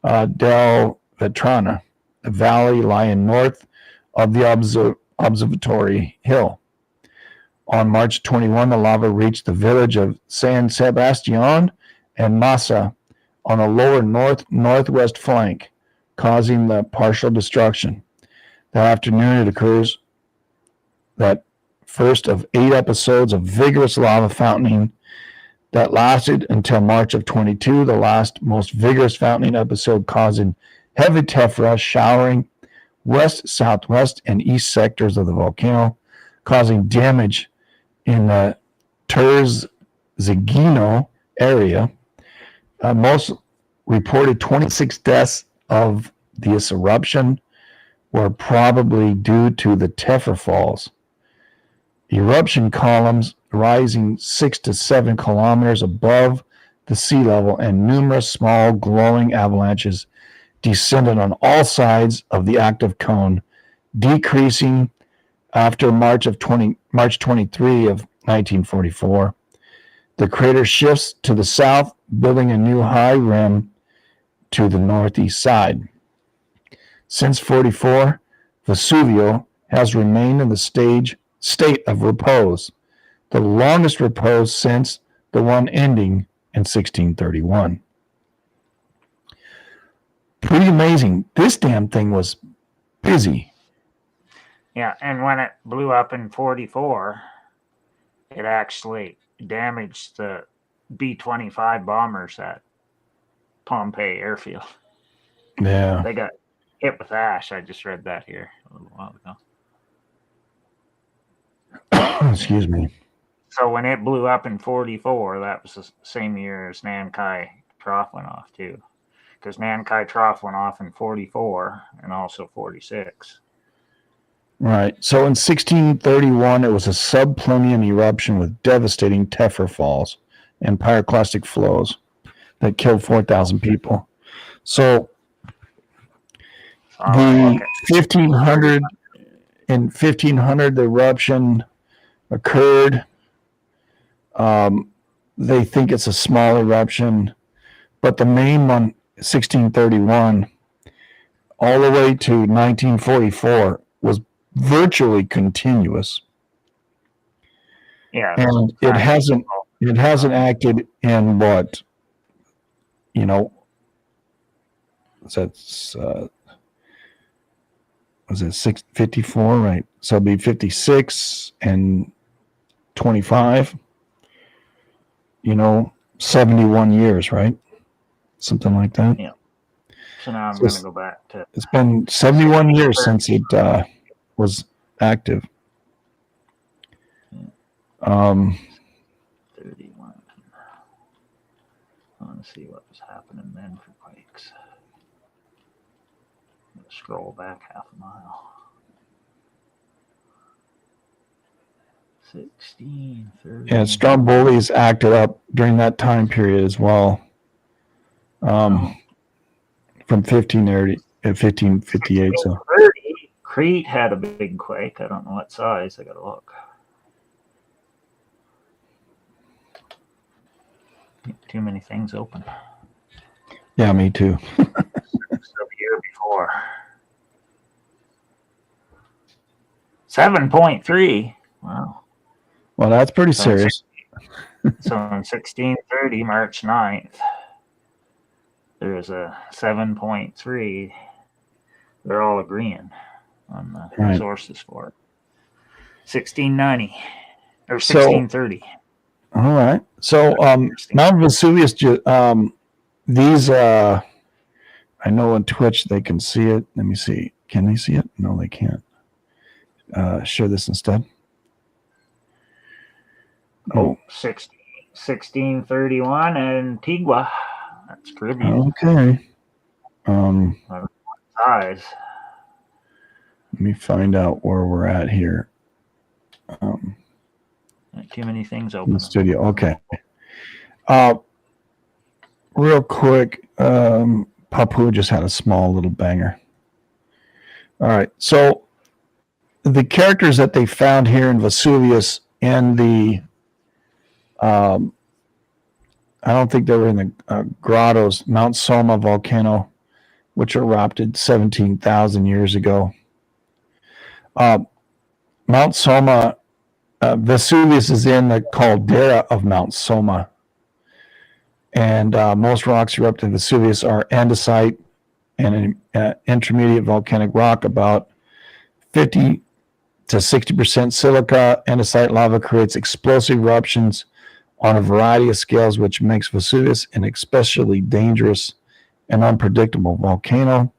del Vetrana, a valley lying north of the observatory hill. On March 21, the lava reached the village of San Sebastian and Massa on a lower northwest flank, causing the partial destruction. That afternoon, it occurs that first of 8 episodes of vigorous lava fountaining that lasted until March of 22, the last most vigorous fountaining episode causing heavy tephra showering west, southwest, and east sectors of the volcano, causing damage in the Terzigino area. Most reported 26 deaths of this eruption were probably due to the tephra falls. Eruption columns rising 6 to 7 kilometers above the sea level and numerous small glowing avalanches descended on all sides of the active cone, decreasing after March 23 of 1944. The crater shifts to the south, building a new high rim to the northeast side. Since 44, Vesuvio has remained in the state of repose, the longest repose since the one ending in 1631. Pretty amazing. This damn thing was busy. Yeah, and when it blew up in 44, it actually damaged the B-25 bombers at Pompeii airfield. Yeah. They got hit with ash. I just read that here a little while ago. Excuse me. So when it blew up in 44, that was the same year as Nankai Trough went off too. Because Nankai Trough went off in 44 and also 46. Right. So in 1631, it was a subplinian eruption with devastating tephra falls and pyroclastic flows that killed 4,000 people. So the 1500 the eruption occurred. They think it's a small eruption, but the main one, 1631, all the way to 1944, was virtually continuous. Yeah, and it hasn't acted in what, that's was it 654, right? So it'd be 56 and 25, 71 years, right? Something like that. Yeah. So now I'm So going to go back to it's been 71 years since it was active. 31. I want to see what was happening then for quakes. I'm going to scroll back half a mile. 1630. Yeah, Stromboli's acted up during that time period as well. From 1558. So Crete had a big quake. I don't know what size. I got to look. Too many things open. Yeah, me too. The year before. 7.3. Wow. Well, that's pretty serious. So in 1630, March 9th, there's a 7.3. They're all agreeing on the sources for it. 1690 or 1630. All right. So Mount Vesuvius, these, I know on Twitch they can see it. Let me see. Can they see it? No, they can't. Share this instead. Oh, 1631 Antigua. That's Caribbean. Okay. Size. Let me find out where we're at here. Too many things open. In the studio. Okay. Real quick, Papua just had a small little banger. All right. So the characters that they found here in Vesuvius and the I don't think they were in the grottos, Mount Soma volcano, which erupted 17,000 years ago. Mount Soma, Vesuvius is in the caldera of Mount Soma. And most rocks erupting in Vesuvius are andesite and an intermediate volcanic rock, about 50 to 60% silica. Andesite lava creates explosive eruptions on a variety of scales, which makes Vesuvius an especially dangerous and unpredictable volcano.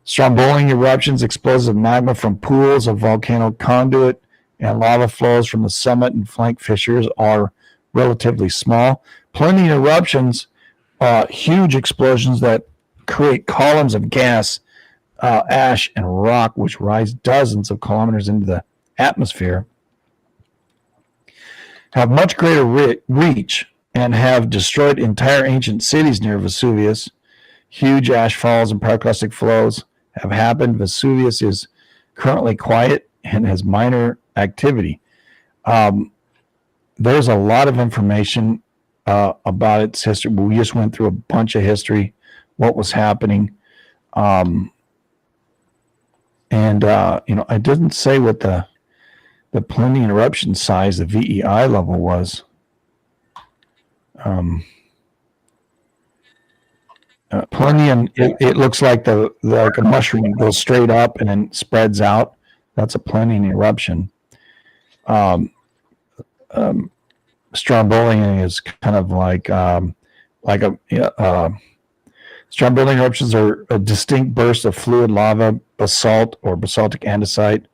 Strombolian eruptions, explosive magma from pools of volcano conduit, and lava flows from the summit and flank fissures are relatively small. Plenty of eruptions, huge explosions that create columns of gas, ash, and rock, which rise dozens of kilometers into the atmosphere, have much greater reach and have destroyed entire ancient cities near Vesuvius. Huge ash falls and pyroclastic flows have happened. Vesuvius is currently quiet and has minor activity. There's a lot of information about its history. We just went through a bunch of history, what was happening. I didn't say what the Plinian eruption size, the VEI level was. Plinian, it looks like like a mushroom goes straight up and then spreads out. That's a Plinian eruption. Strombolian is kind of like Strombolian eruptions are a distinct burst of fluid lava, basalt or basaltic andesite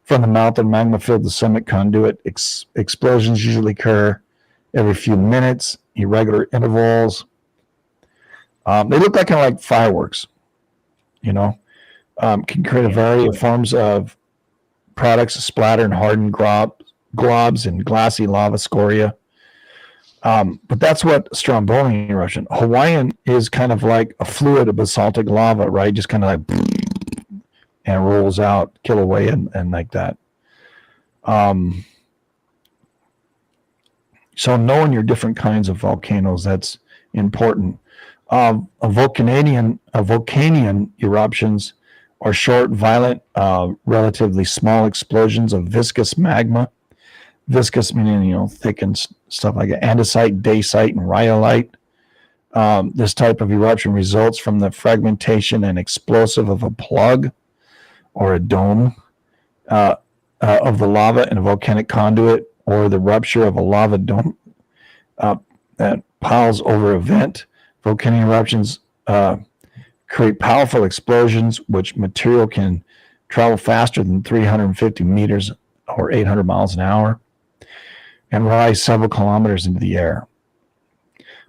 from the mouth of magma-filled the summit conduit. Explosions usually occur every few minutes, irregular intervals. They look like fireworks, can create a variety of forms of products, splatter and hardened globs and glassy lava scoria. But that's what Strombolian eruption. Hawaiian is kind of like a fluid of basaltic lava, right? Just kind of like and rolls out, kill away, and like that. So knowing your different kinds of volcanoes, that's important. Volcanian eruptions are short, violent, relatively small explosions of viscous magma. Viscous meaning, thick and stuff like that. Andesite, dacite, and rhyolite. This type of eruption results from the fragmentation and explosive of a plug or a dome of the lava in a volcanic conduit, or the rupture of a lava dome that piles over a vent. Volcanic eruptions create powerful explosions, which material can travel faster than 350 meters or 800 miles an hour and rise several kilometers into the air.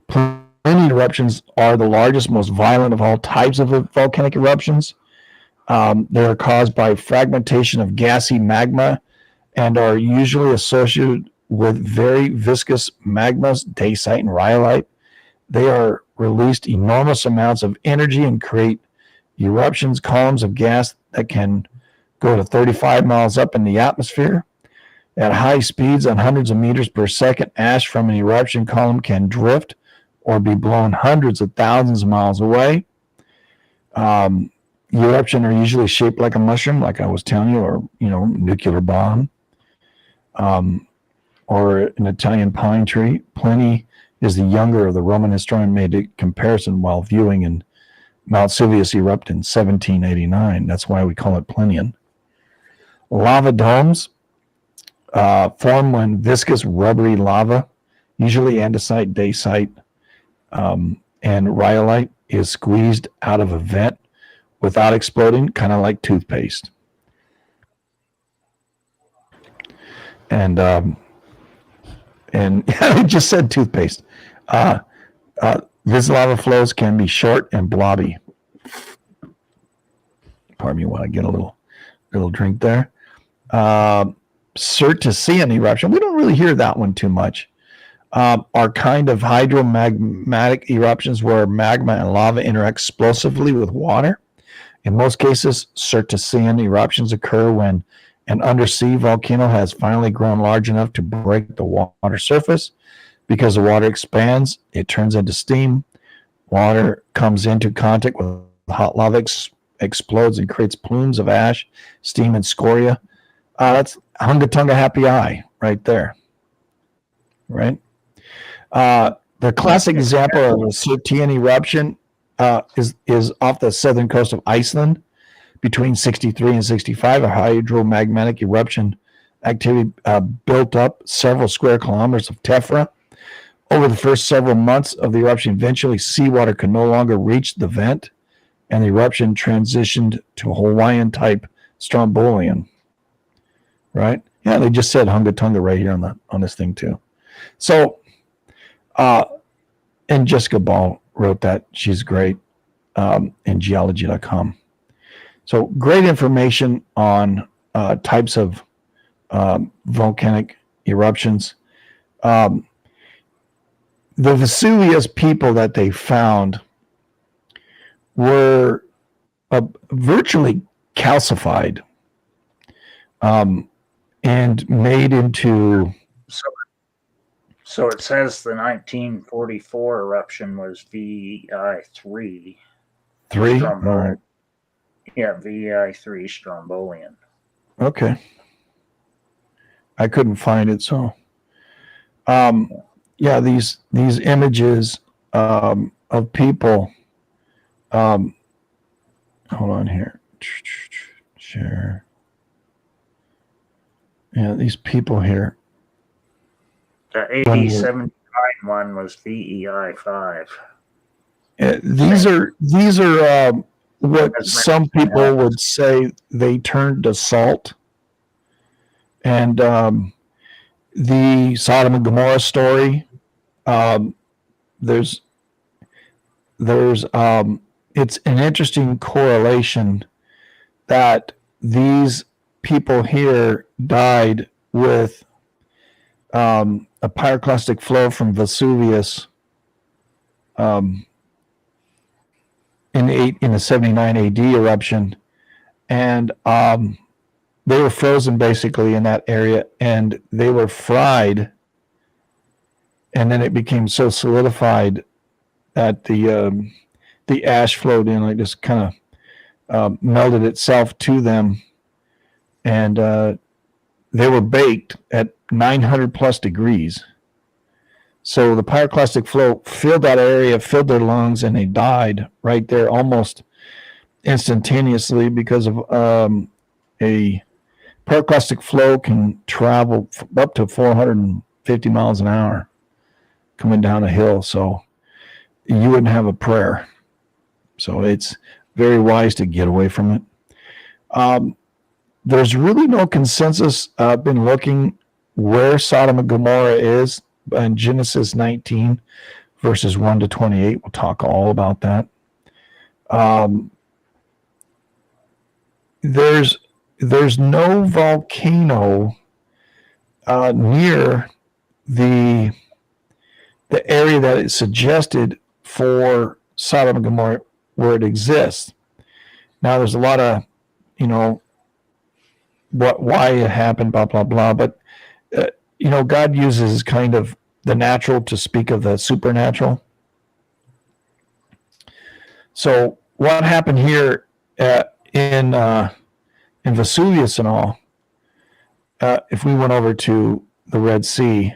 Plenty eruptions are the largest, most violent of all types of volcanic eruptions. They are caused by fragmentation of gassy magma and are usually associated with very viscous magmas, dacite and rhyolite. They are released enormous amounts of energy and create eruptions, columns of gas that can go to 35 miles up in the atmosphere. At high speeds on hundreds of meters per second, ash from an eruption column can drift or be blown hundreds of thousands of miles away. Eruptions are usually shaped like a mushroom, like I was telling you, or nuclear bomb, or an Italian pine tree. Pliny is the younger of the Roman historian made a comparison while viewing in Mount Vesuvius erupt in 1789. That's why we call it Plinian. Lava domes form when viscous, rubbery lava, usually andesite, dacite, and rhyolite, is squeezed out of a vent without exploding, kind of like toothpaste. And I just said toothpaste. These lava flows can be short and blobby. Pardon me while I get a little drink there. Sertesian eruption. We don't really hear that one too much. Are kind of hydromagmatic eruptions where magma and lava interact explosively with water. In most cases, Sertesian eruptions occur when an undersea volcano has finally grown large enough to break the water surface. Because the water expands, it turns into steam. Water comes into contact with hot lava, explodes and creates plumes of ash, steam, and scoria. That's Hunga Tunga Happy Eye right there. Right? The classic example of a Sertesian eruption is off the southern coast of Iceland between 63 and 65. A hydromagmatic eruption activity built up several square kilometers of tephra. Over the first several months of the eruption, eventually seawater could no longer reach the vent, and the eruption transitioned to Hawaiian-type strombolian. Right? Yeah, they just said Hunga Tunga right here on this thing too. So, and Jessica Ball wrote that. She's great in geology.com. So great information on types of volcanic eruptions. The Vesuvius people that they found were virtually calcified and made into... So it says the 1944 eruption was VEI3. 3? Yeah, VEI3 Strombolian. Okay. I couldn't find it, so... yeah, these images of people. Hold on here. Share. Yeah, these people here. The 8079 one was VEI5. These are what some people would say they turned to salt. And the Sodom and Gomorrah story. There's it's an interesting correlation that these people here died with a pyroclastic flow from Vesuvius in the 79 AD eruption, and they were frozen basically in that area, and they were fried, and then it became so solidified that the ash flowed in, like just kind of melded itself to them, and they were baked at 900 plus degrees. So the pyroclastic flow filled that area, filled their lungs, and they died right there almost instantaneously because of a pyroclastic flow can travel up to 450 miles an hour coming down a hill. So you wouldn't have a prayer. So it's very wise to get away from it. There's really no consensus. I've been looking where Sodom and Gomorrah is in Genesis 19, verses 1 to 28. We'll talk all about that. There's no volcano near the area that is suggested for Sodom and Gomorrah where it exists. Now, there's a lot of, why it happened, blah, blah, blah. But, God uses kind of the natural to speak of the supernatural. So what happened here in Vesuvius and all, if we went over to the Red Sea,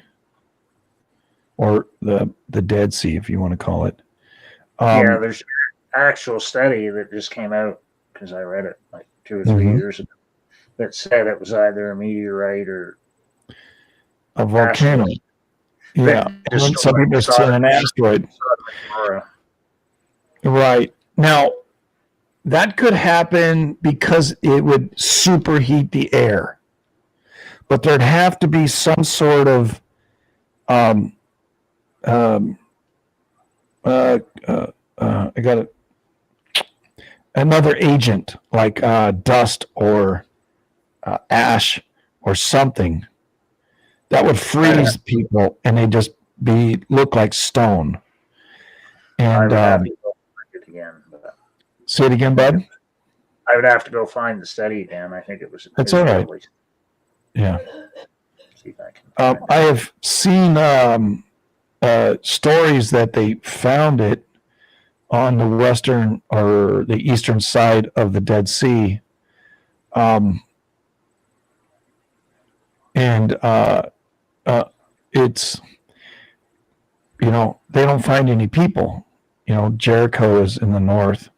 or the Dead Sea, if you want to call it. There's an actual study that just came out, because I read it like 2 or 3 years ago, that said it was either a meteorite or a volcano. Yeah, and some people say an asteroid. Right. Now, that could happen because it would superheat the air. But there'd have to be some sort of I got it. Another agent like dust or ash or something that would freeze people, and they just look like stone. And say it again, bud. I would have to go find the study again. I think it was. That's all right. Yeah. See if I have seen stories that they found it on the western or the eastern side of the Dead Sea. It's, they don't find any people. Jericho is in the north.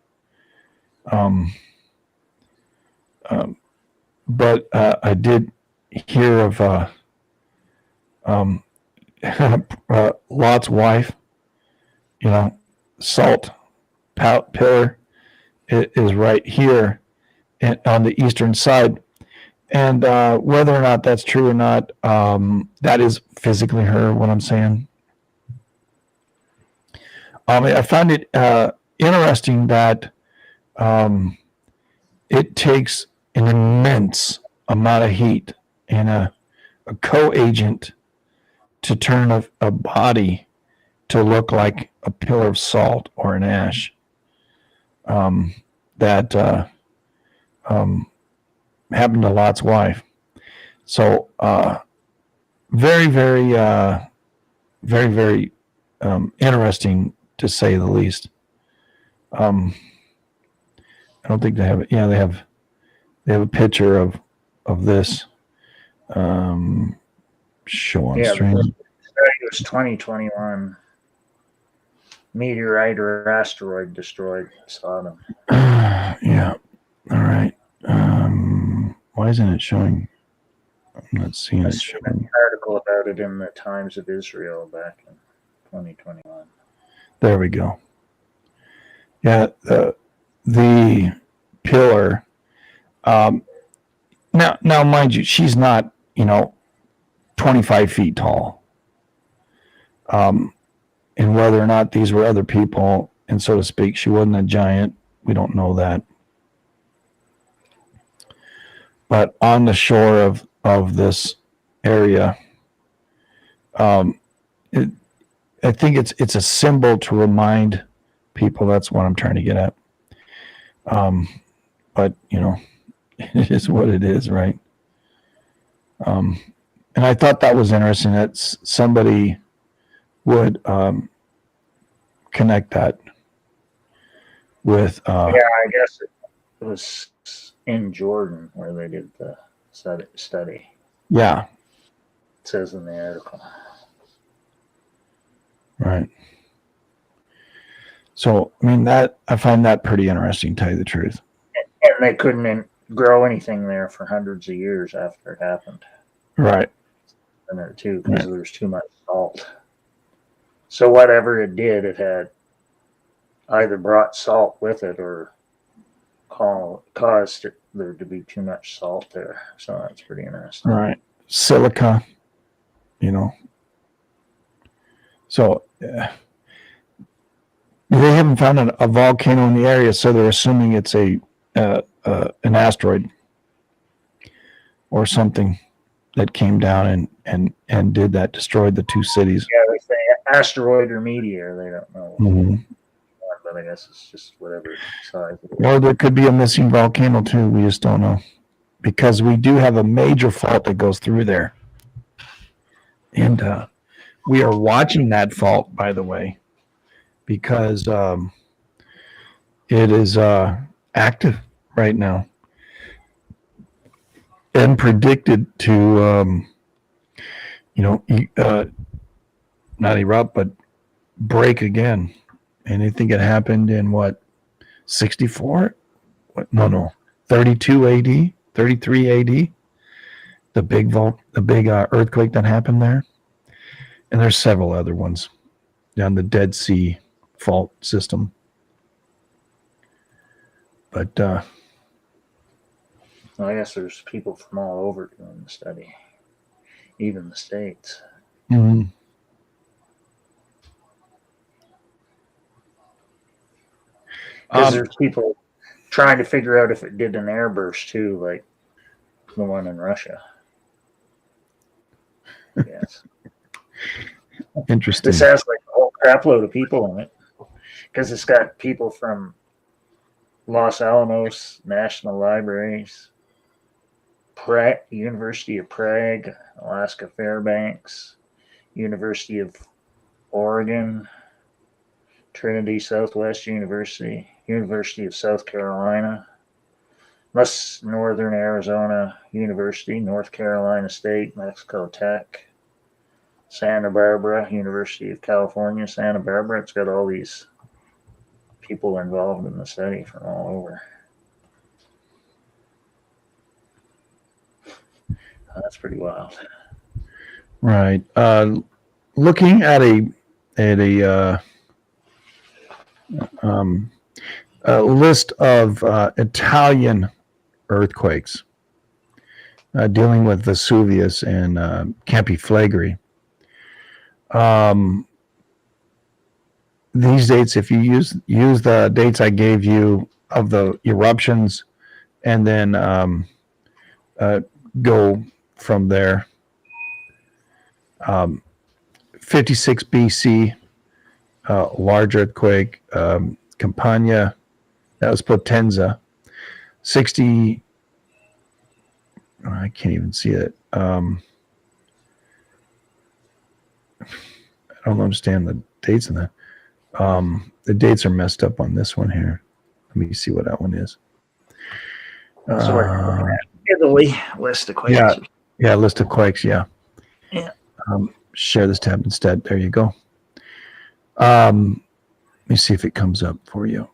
But I did hear of Lot's wife, salt pillar is right here on the eastern side. And whether or not that's true or not, that is physically her, what I'm saying. I found it interesting that it takes an immense amount of heat and a co-agent to turn a body to look like a pillar of salt or an ash. That happened to Lot's wife. So very, very, very, very interesting, to say the least. I don't think they have it. Yeah, they have a picture of this show on stream. It was 2021. Meteorite or asteroid destroyed Sodom. Yeah. All right. Why isn't it showing? I'm not seeing it showing. An article about it in the Times of Israel back in 2021. There we go. Yeah, the pillar. Now, mind you, she's not, 25 feet tall. And whether or not these were other people, and so to speak, she wasn't a giant. We don't know that. But on the shore of this area, I think it's a symbol to remind people. That's what I'm trying to get at. But it is what it is, right? And I thought that was interesting that somebody would connect that with. I guess it was in Jordan where they did the study. Yeah. It says in the article. Right. So, I find that pretty interesting, to tell you the truth. And they couldn't grow anything there for hundreds of years after it happened. Right. And there too, because there's too much salt. So whatever it did, it had either brought salt with it or caused there to be too much salt there. So that's pretty interesting. Right. Silica, So they haven't found a volcano in the area, so they're assuming it's an asteroid or something that came down and did that, destroyed the two cities. Yeah, they say asteroid or meteor. They don't know. Mm-hmm. But I guess it's just whatever size it is. Or there could be a missing volcano too. We just don't know, because we do have a major fault that goes through there, and we are watching that fault, by the way, because it is active right now and predicted to, not erupt, but break again. And I think it happened in 64? 32 AD, 33 AD. The big earthquake that happened there. And there's several other ones down the Dead Sea fault system. But well, I guess there's people from all over doing the study, even the States. Mm-hmm. Because there's people trying to figure out if it did an airburst too, like the one in Russia. Yes. Interesting. This has like a whole crap load of people in it, because it's got people from Los Alamos National Libraries, University of Prague, Alaska Fairbanks, University of Oregon, Trinity Southwest University, University of South Carolina, Northern Arizona University, North Carolina State, Mexico Tech, Santa Barbara, University of California, Santa Barbara. It's got all these people involved in the study from all over. That's pretty wild. Right. Looking at a list of Italian earthquakes dealing with Vesuvius and Campi Vesuvius. These dates, if you use the dates I gave you of the eruptions, and then go from there. 56 BC, large earthquake. Campania, that was Potenza. 60, I can't even see it. I don't understand the dates in that. The dates are messed up on this one here. Let me see what that one is. Italy list of quakes. Yeah, list of quakes. Yeah. Yeah. Share this tab instead. There you go. Let me see if it comes up for you.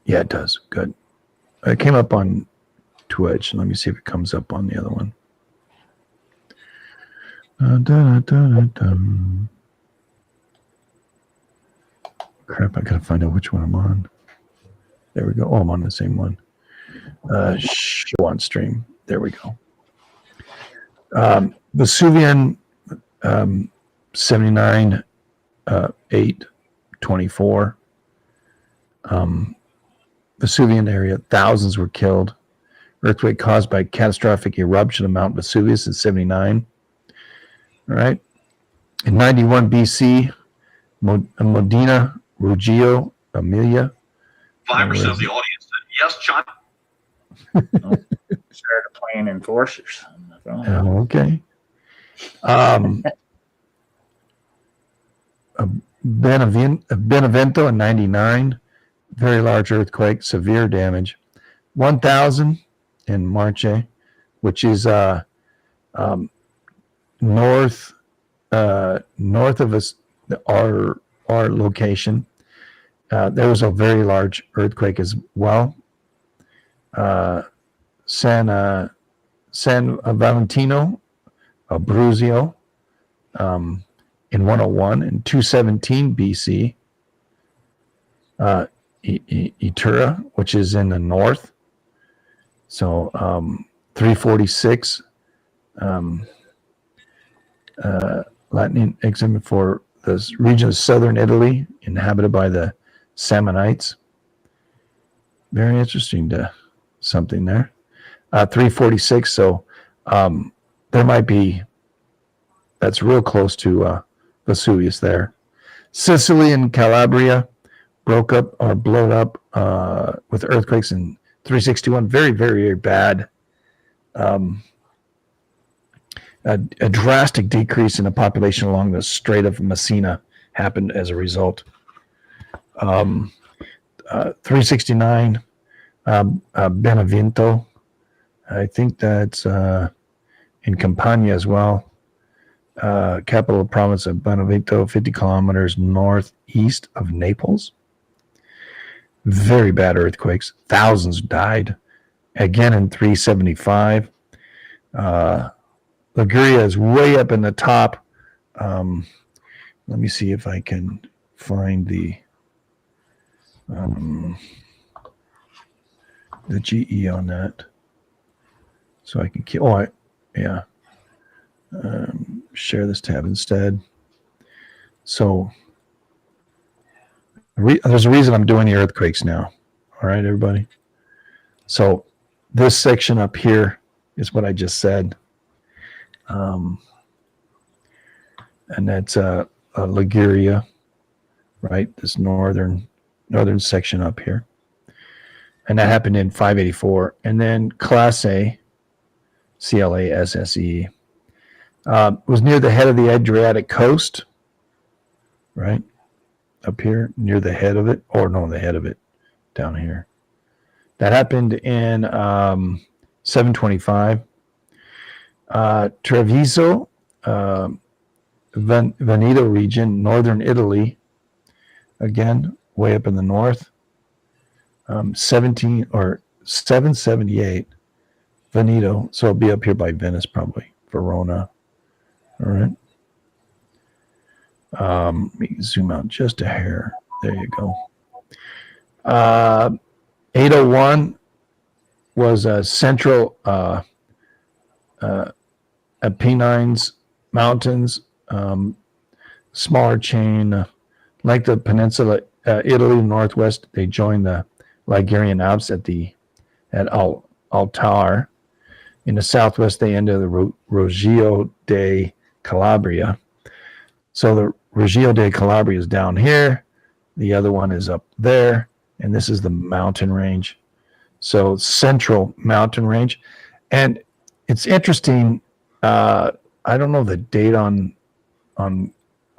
Yeah, it does. Good. It came up on Twitch. Let me see if it comes up on the other one. Crap, I gotta find out which one I'm on. There we go. Oh, I'm on the same one. Show on stream. There we go. Vesuvian 79 8/24. Vesuvian area, thousands were killed. Earthquake caused by catastrophic eruption of Mount Vesuvius in 79. All right. In 91 BC, Modena, Reggio Emilia. 5% of the audience said yes, John. Started playing Enforcers on the phone. Okay. Benevento in 99, very large earthquake, severe damage. 1,000 in Marche, which is north of us, our location. There was a very large earthquake as well. San Valentino, Abruzzo, in 101 and 217 BC. Itura, which is in the north, So 346 Latin exhibit for the region of southern Italy, inhabited by the Samnites. Very interesting to something there. 346. So there might be, that's real close to Vesuvius there. Sicily and Calabria broke up or blown up with earthquakes in 361. Very, very, very bad. A drastic decrease in the population along the Strait of Messina happened as a result. 369, Benevento. I think that's in Campania as well. Capital province of Benevento, 50 kilometers northeast of Naples. Very bad earthquakes. Thousands died. Again in 375. Liguria is way up in the top. Let me see if I can find the GE on that, so I can keep. Share this tab instead. So there's a reason I'm doing the earthquakes now. All right, everybody. So this section up here is what I just said. And that's Liguria, right? This northern section up here. And that happened in 584. And then Class A, CLASSE, was near the head of the Adriatic coast, right? Up here, near the head of it, or no, the head of it, down here. That happened in 725. Treviso, Veneto region, northern Italy, again, way up in the north. 778, Veneto, so it'll be up here by Venice, probably, Verona. All right. Let me zoom out just a hair. There you go. 801 was a central Apennines Mountains, smaller chain, like the peninsula, Italy, northwest. They joined the Ligurian Alps at Altar. In the southwest, they enter the Reggio de Calabria. So the Reggio de Calabria is down here. The other one is up there. And this is the mountain range. So central mountain range. And it's interesting. I don't know the date on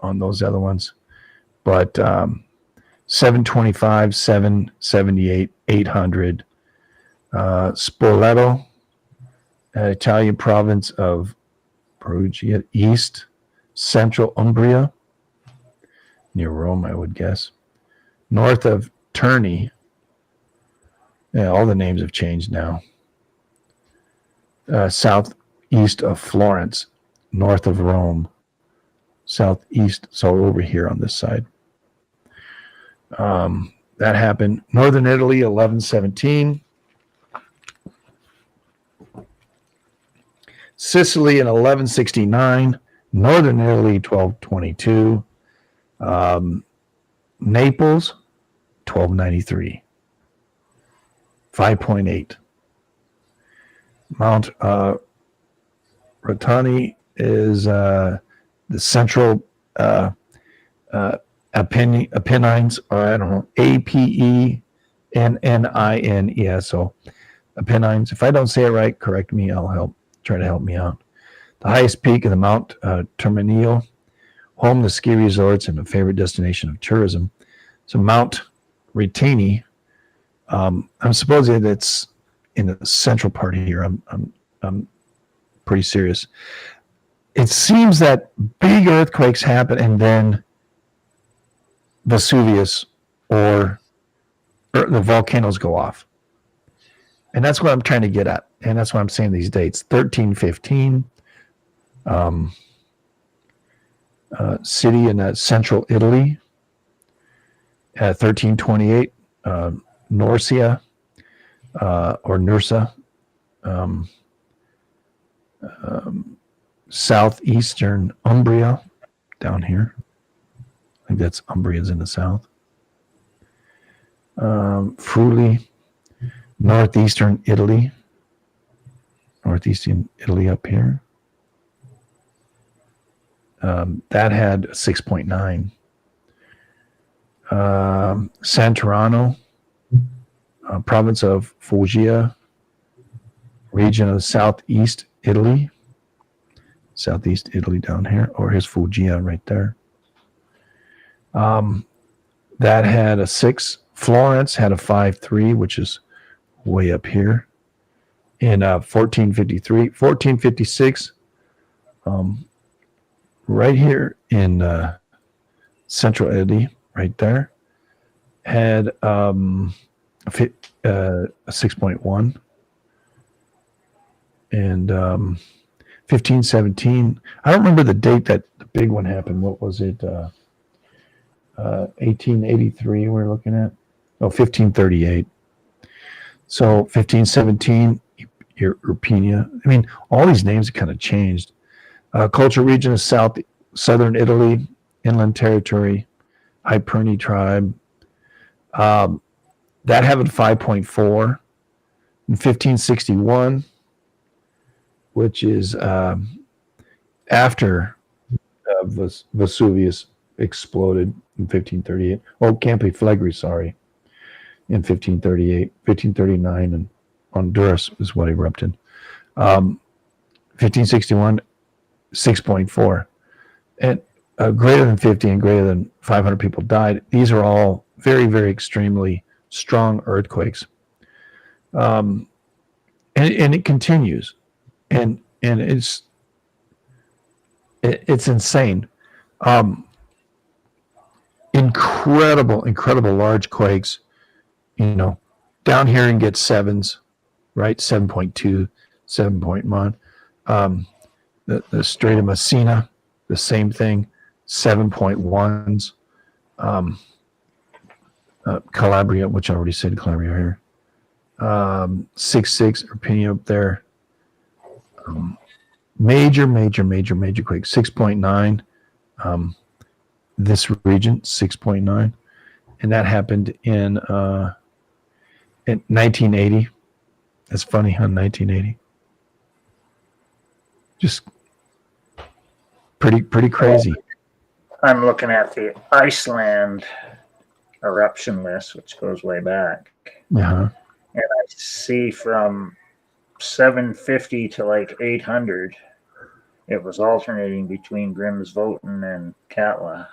those other ones, but 725, 778, 800. Spoleto, Italian province of Perugia, east, central Umbria, near Rome, I would guess. North of Terni. Yeah, all the names have changed now. Southeast of Florence, north of Rome, southeast, so over here on this side. That happened. Northern Italy, 1117. Sicily in 1169. Northern Italy, 1222. Naples, 1293. 5.8. Mount Rotani is the central Apennines, or I don't know, Apennines. So Apennines. If I don't say it right, correct me. I'll try to help me out. The highest peak of the Mount Terminio, home to ski resorts and a favorite destination of tourism. So Mount Retini. I'm supposing that's in the central part here. I'm pretty serious. It seems that big earthquakes happen and then Vesuvius or the volcanoes go off. And that's what I'm trying to get at. And that's why I'm saying these dates. 1315, city in central Italy. 1328, Norcia, or Nursa, um, southeastern Umbria down here. I think that's Umbria's in the south. Friuli, northeastern Italy. Northeastern Italy up here. That had 6.9. Santorano, province of Foggia, region of southeast Italy. Southeast Italy down here, or here's Foggia right there. That had a 6. Florence had a 5.3, which is way up here. In 1453, 1456, right here in central Italy, right there, had a 6.1. And 1517, I don't remember the date that the big one happened. What was it? 1883 we're looking at? Oh, 1538. So 1517, Irpinia. I mean, all these names have kind of changed. Culture region of southern Italy, inland territory, Hyperni tribe. That happened 5.4. In 1561, which is after Vesuvius exploded in 1538. Oh, Campi Vesuvius, sorry, in 1538. 1539, and Honduras is what erupted. 1561, 6.4. And greater than 50 and greater than 500 people died. These are all very, very extremely strong earthquakes. And it continues. And it's insane. Incredible large quakes. You know, down here and get 7s, right? 7.2, 7.1. The Strait of Messina, the same thing, 7.1s. Calabria, which I already said Calabria here. 6.6, Irpinia up there. Major quake, 6.9. This region, 6.9. And that happened in 1980. That's funny, huh? 1980. Just pretty crazy. I'm looking at the Iceland eruption list, which goes way back. Uh-huh. And I see from 750 to like 800, it was alternating between Grimsvötn and Katla.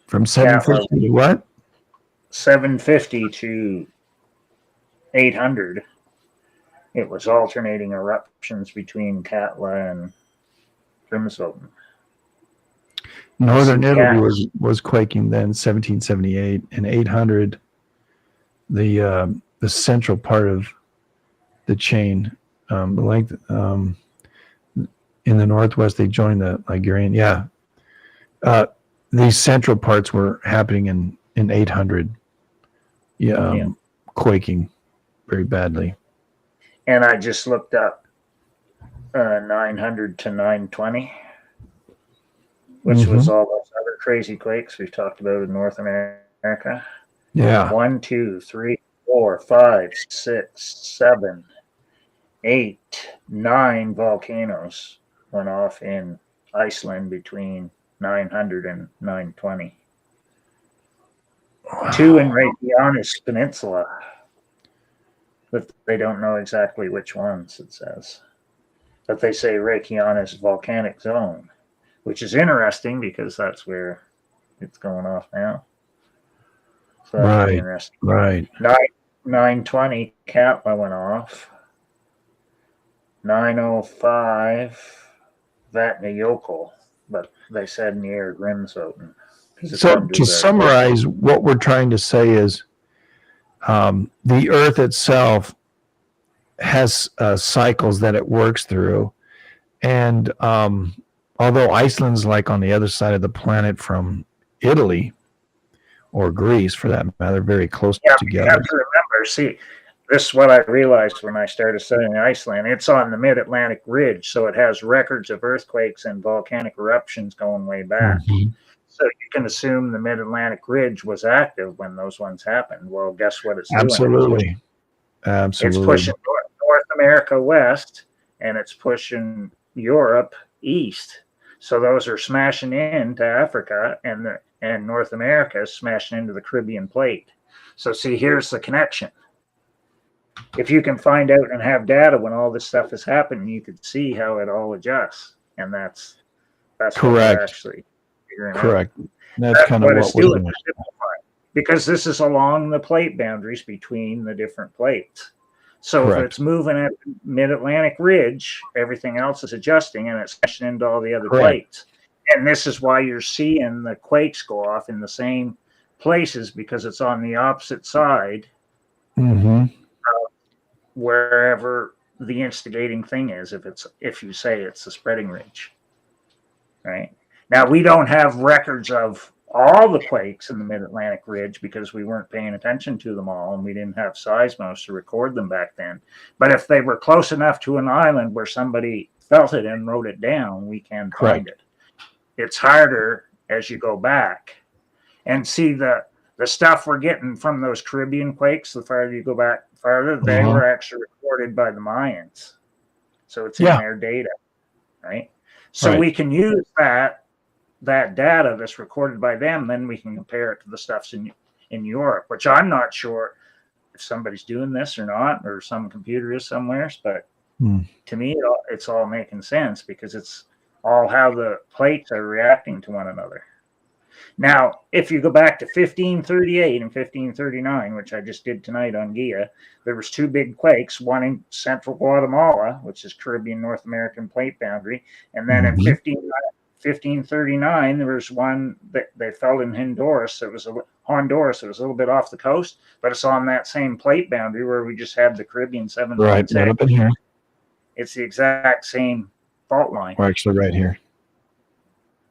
From 750 to what? 750 to 800, it was alternating eruptions between Katla and Grimsvötn. Northern Italy was quaking then, 1778, and 800. The central part of the chain, the length in the northwest, they joined the Ligurian. Yeah, these central parts were happening in 800. Yeah, quaking very badly. And I just looked up 900 to 920, which was all those other crazy quakes we've talked about in North America. Yeah. 1, 2, 3, 4, 5, 6, 7, 8, 9 volcanoes went off in Iceland between 900 and 920. Wow. 2 in Reykjanes Peninsula, but they don't know exactly which ones, it says. But they say Reykjanes volcanic zone, which is interesting because that's where it's going off now. So that's interesting. Right. 920, Katla went off. 905, Vatnajökull, but they said near Grimsvötn. So to summarize, what we're trying to say is the Earth itself has cycles that it works through. And although Iceland's like on the other side of the planet from Italy, or Greece for that matter, very close together. You have to remember, see, this is what I realized when I started studying Iceland. It's on the mid-Atlantic ridge, so it has records of earthquakes and volcanic eruptions going way back. Mm-hmm. So you can assume the mid-Atlantic ridge was active when those ones happened. Well, guess what it's doing? Absolutely. It's pushing North America west, and it's pushing Europe east. So those are smashing into Africa, and North America is smashing into the Caribbean plate. So see, here's the connection. If you can find out and have data when all this stuff is happening, you could see how it all adjusts, and that's correct. What we're actually figuring Correct. out. That's kind of what we're doing. Because this is along the plate boundaries between the different plates. So Correct. if it's moving at the mid-Atlantic ridge, everything else is adjusting, and it's smashing into all the other plates. And this is why you're seeing the quakes go off in the same places, because it's on the opposite side. Mm-hmm. Wherever the instigating thing is, if you say it's the spreading ridge, right? Now, we don't have records of all the quakes in the mid-Atlantic ridge because we weren't paying attention to them all, and we didn't have seismos to record them back then. But if they were close enough to an island where somebody felt it and wrote it down, we can find it. It's harder as you go back and see the stuff we're getting from those Caribbean quakes. The farther you go back farther, they were actually recorded by the Mayans, so it's in their data, right? So we can use that data that's recorded by them, then we can compare it to the stuffs in Europe, which I'm not sure if somebody's doing this or not, or some computer is somewhere, but to me, it's all making sense because it's all how the plates are reacting to one another. Now, if you go back to 1538 and 1539, which I just did tonight on GIA, there was two big quakes, one in central Guatemala, which is Caribbean North American plate boundary, and then in 1539, there was one that they felt in Honduras. It was a little bit off the coast, but it's on that same plate boundary where we just had the Caribbean 7.6. Right up in here. It's the exact same fault line. We're actually right here.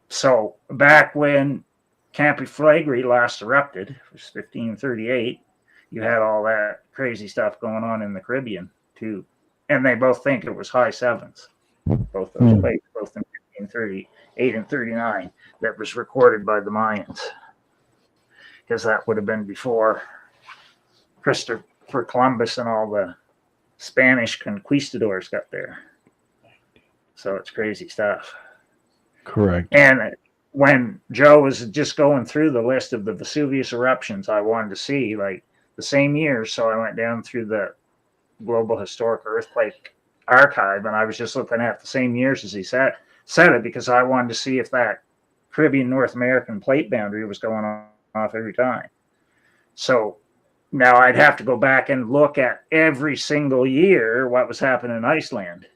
So back when Campi Vesuvius last erupted, it was 1538, you had all that crazy stuff going on in the Caribbean too. And they both think it was high sevens. Both those plates, both in 1538 and 39, that was recorded by the Mayans. Because that would have been before Christopher Columbus and all the Spanish conquistadors got there. So it's crazy stuff. Correct. And when Joe was just going through the list of the Vesuvius eruptions, I wanted to see like the same year. So I went down through the Global Historic Earthquake Archive, and I was just looking at the same years as he said it, because I wanted to see if that Caribbean North American plate boundary was going off every time. So now I'd have to go back and look at every single year what was happening in Iceland.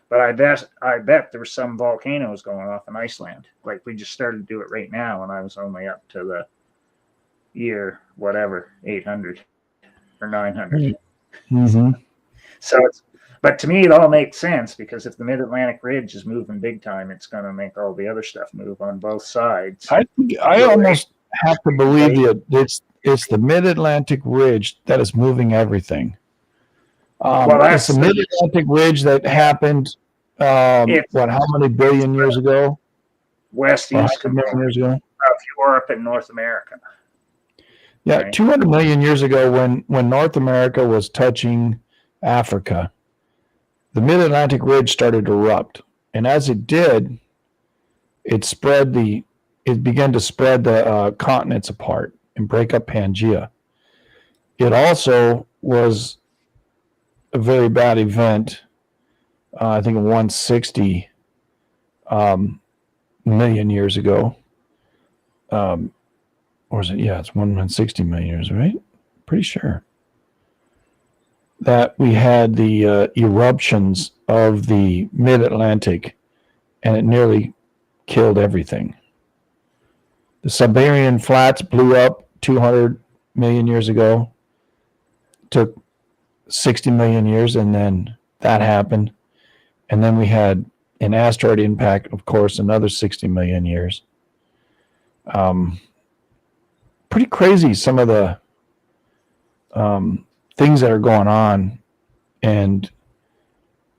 But I bet there were some volcanoes going off in Iceland. Like we just started to do it right now, and I was only up to the year, whatever, 800 or 900. Mm-hmm. So but to me, it all makes sense because if the Mid-Atlantic Ridge is moving big time, it's going to make all the other stuff move on both sides. I almost have to believe it's the Mid-Atlantic Ridge that is moving everything. It's the Mid-Atlantic Ridge that happened, how many billion years ago? West-east million years ago? Of Europe and North America. Yeah, right. 200 million years ago when North America was touching Africa, the Mid-Atlantic Ridge started to erupt. And as it did, it began to spread the continents apart and break up Pangea. It also was a very bad event. I think 160 million years ago. Or is it? Yeah, it's 160 million years, right? Pretty sure. That we had the eruptions of the Mid-Atlantic, and it nearly killed everything. The Siberian Flats blew up 200 million years ago. Took 60 million years, and then that happened. And then we had an asteroid impact, of course, another 60 million years. Pretty crazy, some of the things that are going on and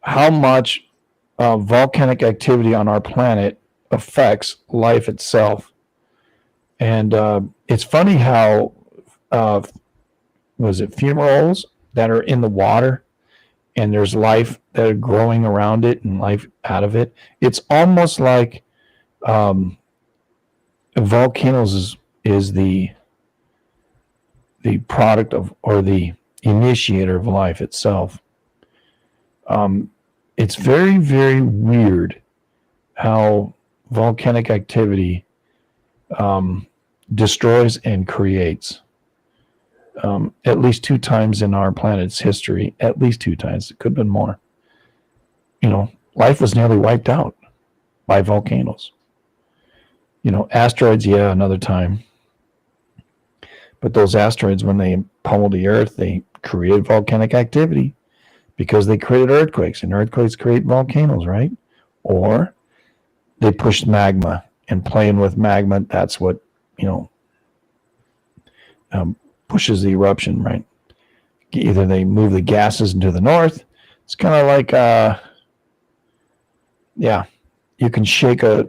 how much volcanic activity on our planet affects life itself. And it's funny how was it fumaroles that are in the water and there's life that are growing around it and life out of it. It's almost like volcanoes is the product of, or the initiator of life itself. It's very, very weird how volcanic activity destroys and creates. At least 2 times in our planet's history, at least 2 times. It could have been more. Life was nearly wiped out by volcanoes. Asteroids, yeah, another time. But those asteroids, when they pummeled the Earth, they created volcanic activity because they created earthquakes, and earthquakes create volcanoes, right? Or they pushed magma, and playing with magma, that's what, pushes the eruption, right? Either they move the gases into the north. It's kind of like, you can shake a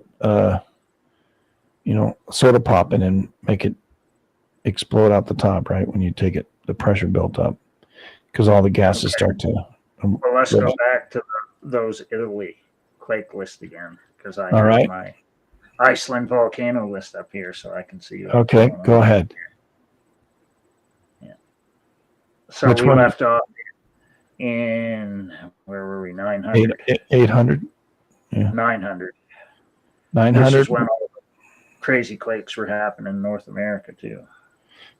soda pop and then make it explode out the top, right? When you take it, the pressure built up because all the gases start to. Well, let's go back to those Italy quake list again, because I All have right. my Iceland volcano list up here, so I can see. Okay, go ahead. Yeah. So Which we one? left off in, where were we? 900. 800. Yeah. 900. 900. This is when all the crazy quakes were happening in North America too.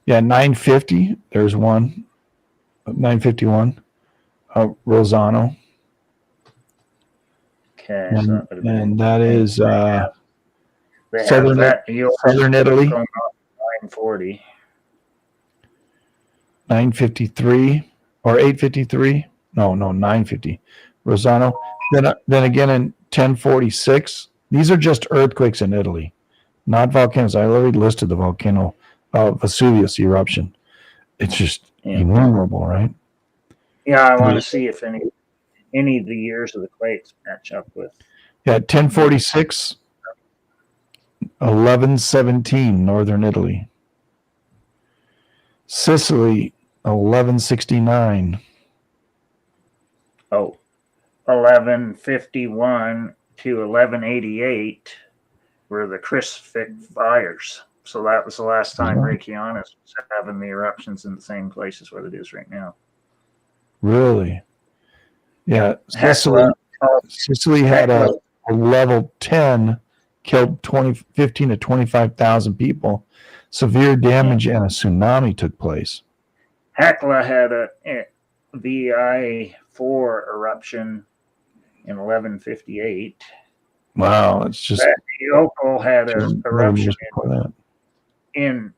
Yeah, 950. There's one. 951. Rosano. Okay, And, so that would have been, and that is they have Southern Italy. going on 940. 953 or 853. No, 950. Rosano. Then again in 1046. These are just earthquakes in Italy, not volcanoes. I already listed the volcano Vesuvius eruption. It's just innumerable, right? Yeah, I want to see if any of the years of the quakes match up with. Yeah, 1046, 1117, northern Italy. Sicily, 1169. Oh, 1151 to 1188 were the crucifix fires. So that was the last time Reykjanes was having the eruptions in the same places where it is right now. Really? Yeah. Sicily had a level 10, killed 15 to 25,000 people. Severe damage and a tsunami took place. Hekla had a VI4 eruption in 1158. Wow, it's just. Yoko had an eruption in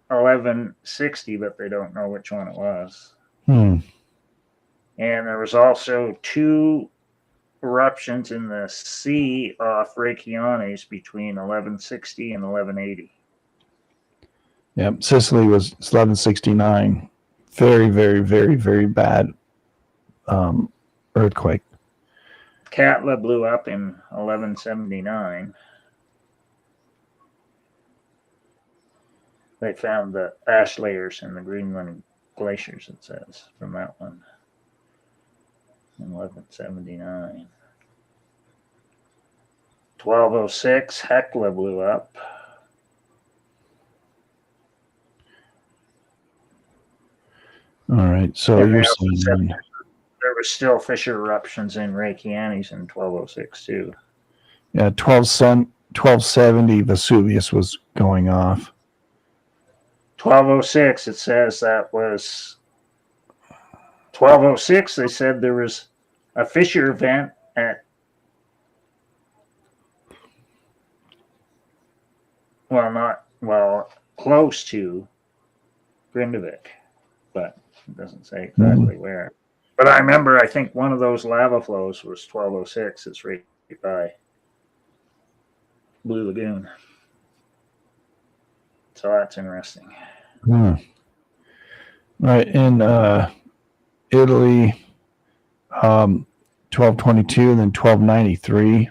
1160, but they don't know which one it was. And there was also 2 eruptions in the sea off Reykjanes between 1160 and 1180. Yep, Sicily was 1169. Very, very, very, very bad earthquake. Katla blew up in 1179. They found the ash layers in the Greenland glaciers, it says, from that one in 1179. 1206, Hekla blew up. All right, so you're saying there were still fissure eruptions in Reykjanes in 1206 too. Yeah, 1270 Vesuvius was going off. 1206, it says that was 1206. They said there was a fissure event at close to Grindavik, but it doesn't say exactly where. But I remember, I think one of those lava flows was 1206. It's right by Blue Lagoon. So that's interesting. Right. In Italy, 1222, and then 1293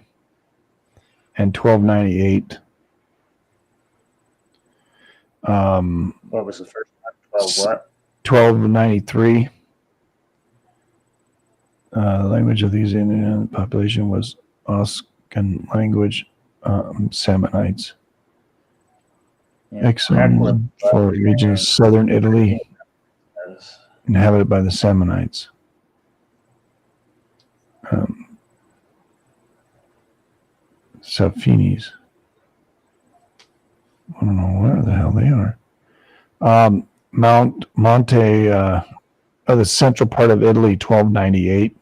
and 1298. What was the first one? 12 what? 1293. The language of these Indian population was Oscan language, Samnites. Yeah. Excellent for region of southern Italy, inhabited by the Samnites. Safinis. I don't know where the hell they are. Monte, the central part of Italy, 1298.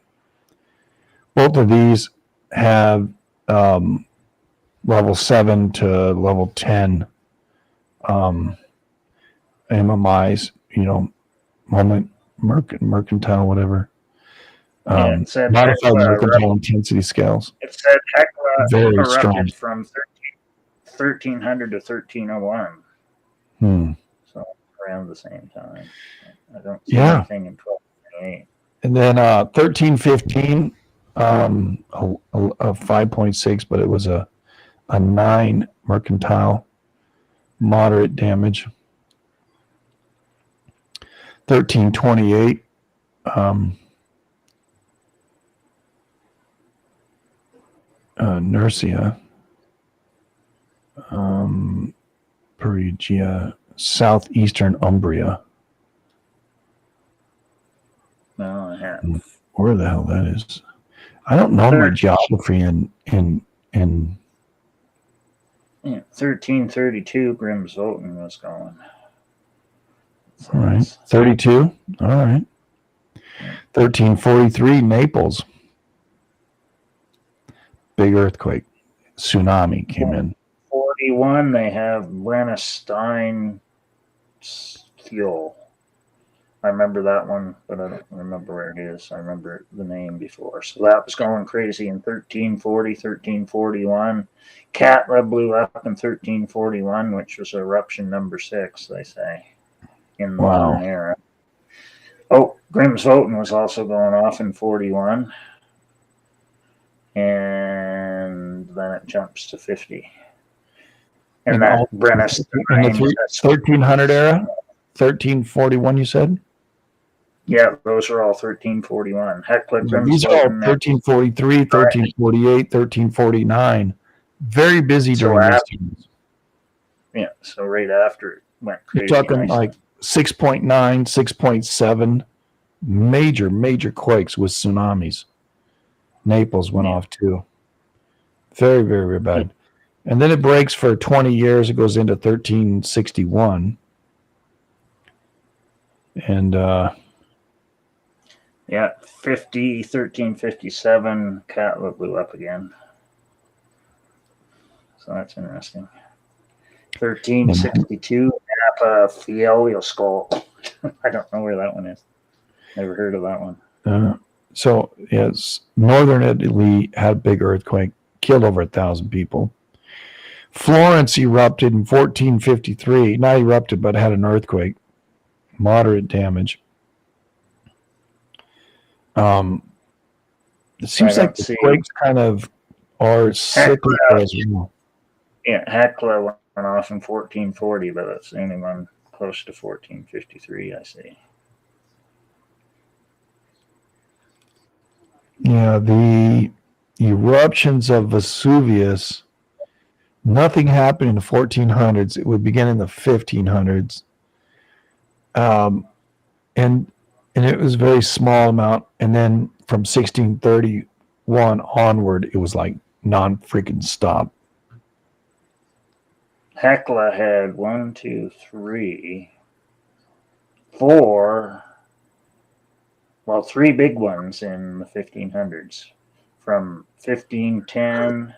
Both of these have level 7 to level 10 MMIs, mercantile, whatever. It said Modified Hecla mercantile intensity scales. It said Hecla Very strong. erupted from 1300 to 1301. So around the same time. I don't see anything in 1298. And then 1315, a 5.6, but it was a 9 mercantile, moderate damage. 1328, Nursia, Perugia, southeastern Umbria. No, I have. Where the hell that is? I don't know my geography in 1332, Grimsvoten was going. All right. 32. All right. 1343, Naples. Big earthquake. Tsunami came in. 41, they have Brennistein fuel. I remember that one, but I don't remember where it is. I remember the name before. So that was going crazy in 1340, 1341. Katla blew up in 1341, which was eruption number 6, they say, in the modern era. Oh, Grimsvoten was also going off in 41. And then it jumps to 50. And that Brennistein. In the 1300 era? 1341, you said? Yeah, those are all 1341. Hecla, These are all 1343, 1348, 1349. Very busy during these times. Yeah, so right after it went crazy. You're talking like 6.9, 6.7. Major quakes with tsunamis. Naples went off too. Very, very, very bad. And then it breaks for 20 years. It goes into 1361. And 1357, Katla blew up again. So that's interesting. 1362, Napa Fielioscope. I don't know where that one is. Never heard of that one. So, yes, northern Italy had a big earthquake, killed over 1,000 people. Florence erupted in 1453. Not erupted, but had an earthquake. Moderate damage. It seems like the quakes kind of are cyclical as well. Yeah, Hecla went off in 1440, but that's the only one close to 1453, I see. Yeah, the eruptions of Vesuvius, nothing happened in the 1400s. It would begin in the 1500s. And it was a very small amount. And then from 1631 onward, it was like non-freaking stop. Hecla had 3 big ones in the 1500s. From 1510,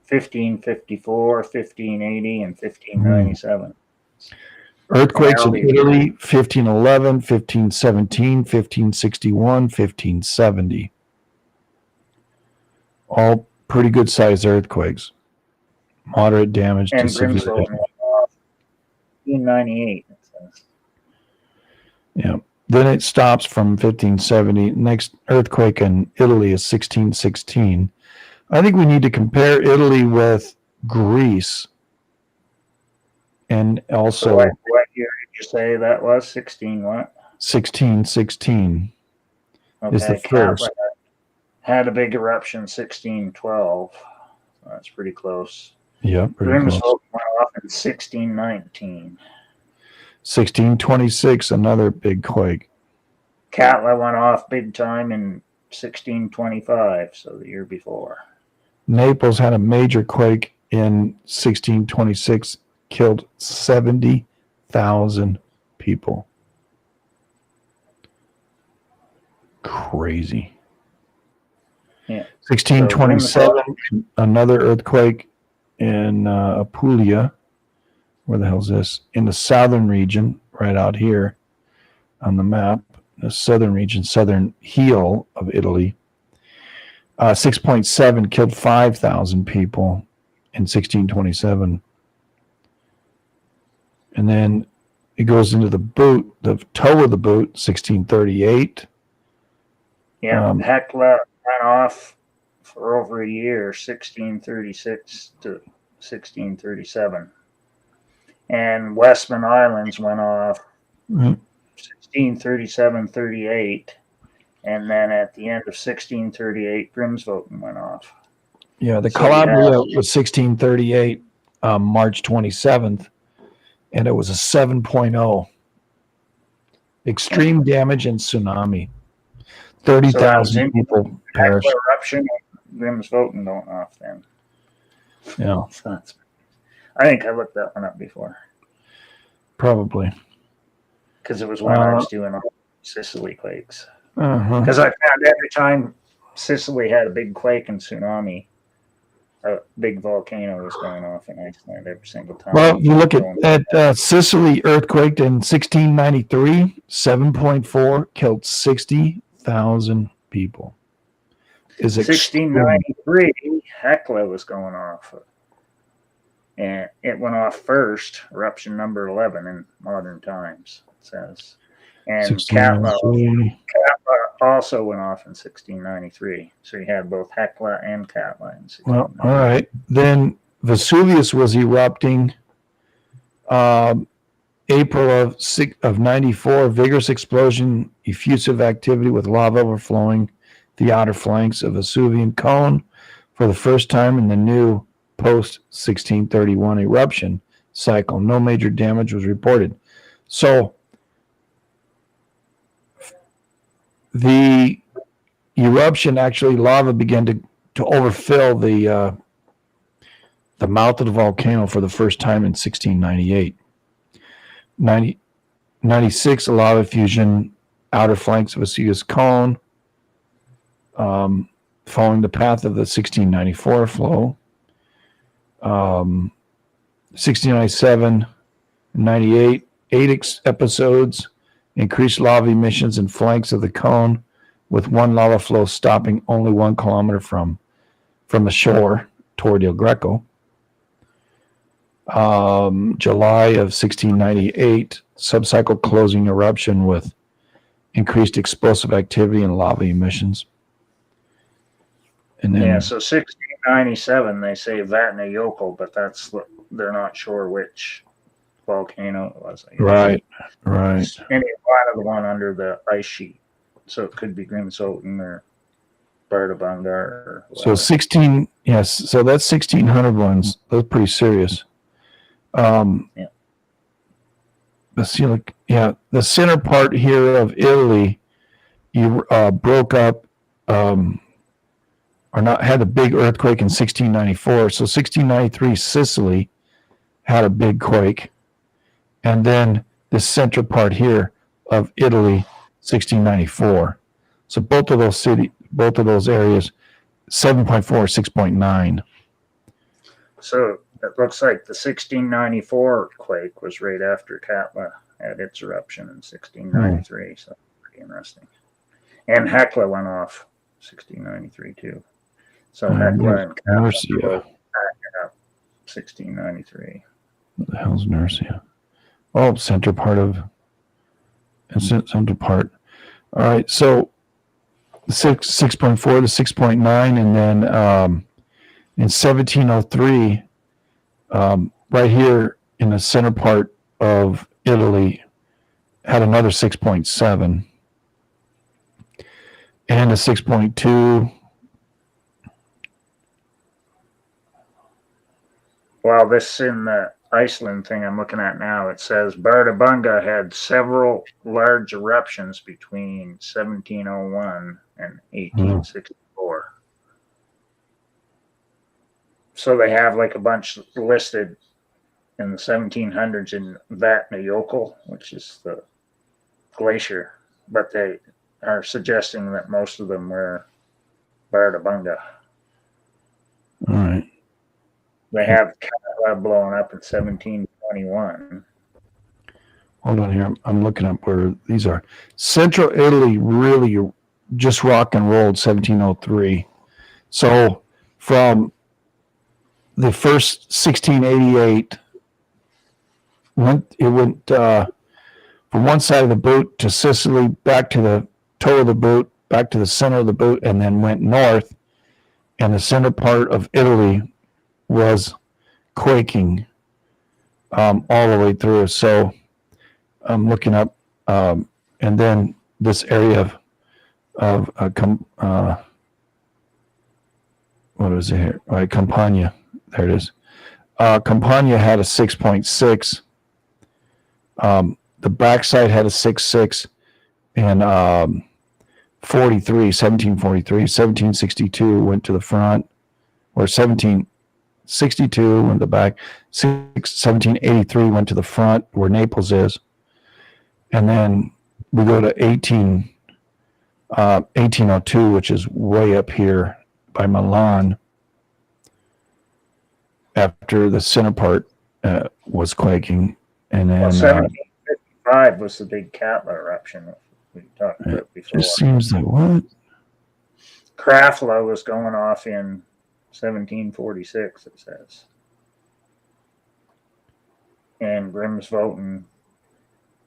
1554, 1580, and 1597. Earthquakes in Italy, 1511, 1517, 1561, 1570. All pretty good sized earthquakes. Moderate damage to severe damage. 1598. Yeah. Then it stops from 1570. Next earthquake in Italy is 1616. I think we need to compare Italy with Greece, and also So what year did you say that was? 16 what? 1616 is the Okay, first. Catlett had a big eruption 1612. That's pretty close. Yeah, pretty close. Grimsville went off in 1619. 1626, another big quake. Catlett went off big time in 1625, so the year before. Naples had a major quake in 1626, killed 70,000 people. Crazy. Yeah. 1627, another earthquake in Apulia. Where the hell's this? In the southern region, right out here on the map, the southern region, southern heel of Italy. 6.7 killed 5,000 people in 1627. And then it goes into the boot, the toe of the boot, 1638. Yeah, Hecla went off for over a year, 1636 to 1637. And Westman Islands went off 1637-38. And then at the end of 1638, Grimsville went off. Yeah, the So Calabria was 1638, March 27th, and it was a 7.0. Extreme damage and tsunami. 30,000 people perished. Eruption, Grimsville going off then. Yeah, So I think I looked that one up before. probably. Because it was when I was doing all Sicily quakes. Uh-huh. Because I found every time Sicily had a big quake and tsunami, a big volcano was going off in Iceland every single time. Well, you look at Sicily earthquake in 1693, 7.4, killed 60,000 people. Is 1693, Hecla was going off. And it went off first, eruption number 11 in modern times, it says. And Katla also went off in 1693. So you had both Hecla and Katla in 1693. Well, all right. Then Vesuvius was erupting April of 94. Vigorous explosion, effusive activity with lava overflowing the outer flanks of Vesuvian cone for the first time in the new post-1631 eruption cycle. No major damage was reported. So the eruption, actually, lava began to overfill the mouth of the volcano for the first time in 1698. 96, a lava fusion, outer flanks of Vesuvius cone, following the path of the 1694 flow. 1697, 98, 8 episodes, increased lava emissions in flanks of the cone, with one lava flow stopping only 1 kilometer from the shore toward El Greco. July of 1698, subcycle closing eruption with increased explosive activity and lava emissions. And then, so 1697, they say Vatnajökull, but they're not sure which volcano it was. Right. And it's the one under the ice sheet. So it could be Grimsvötn or Bardavangar. So 16, yes. So that's 1600 ones. Those are pretty serious. The center part here of Italy, you broke up, had a big earthquake in 1694. So 1693, Sicily had a big quake, and then the center part here of Italy, 1694. So both of those areas, 7.4, 6.9. So it looks like the 1694 quake was right after Katla had its eruption in 1693. So pretty interesting. And Hecla went off 1693 too. So Hecla and Katla both backed up 1693. What the hell's Nursia? Oh, center part of and Central part. All right, so 6.4 to 6.9, and then in 1703, right here in the center part of Italy, had another 6.7 and a 6.2. Well, this in the Iceland thing I'm looking at now, it says Bardabunga had several large eruptions between 1701 and 1864. So they have like a bunch listed in the 1700s in Vatnajökull, which is the glacier, but they are suggesting that most of them were Bardabunga. All right. They have Katla blowing up in 1721. Hold on here. I'm looking up where these are. Central Italy really just rock and rolled 1703. So from the first 1688, it went from one side of the boot to Sicily, back to the toe of the boot, back to the center of the boot, and then went north. And the center part of Italy was quaking all the way through. So I'm looking up, and then this area of what is it here? All right, Campania. There it is. Campania had a 6.6. The backside had a 6.6, and 1762 went to the front, or 1762 went to the back. 1783 went to the front where Naples is, and then we go to 1802, which is way up here by Milan. After the center part was quaking, and then 1755 was the big Katla eruption we talked about before. Just seems like what? Krafla was going off in 1746, it says. And Grimsvötn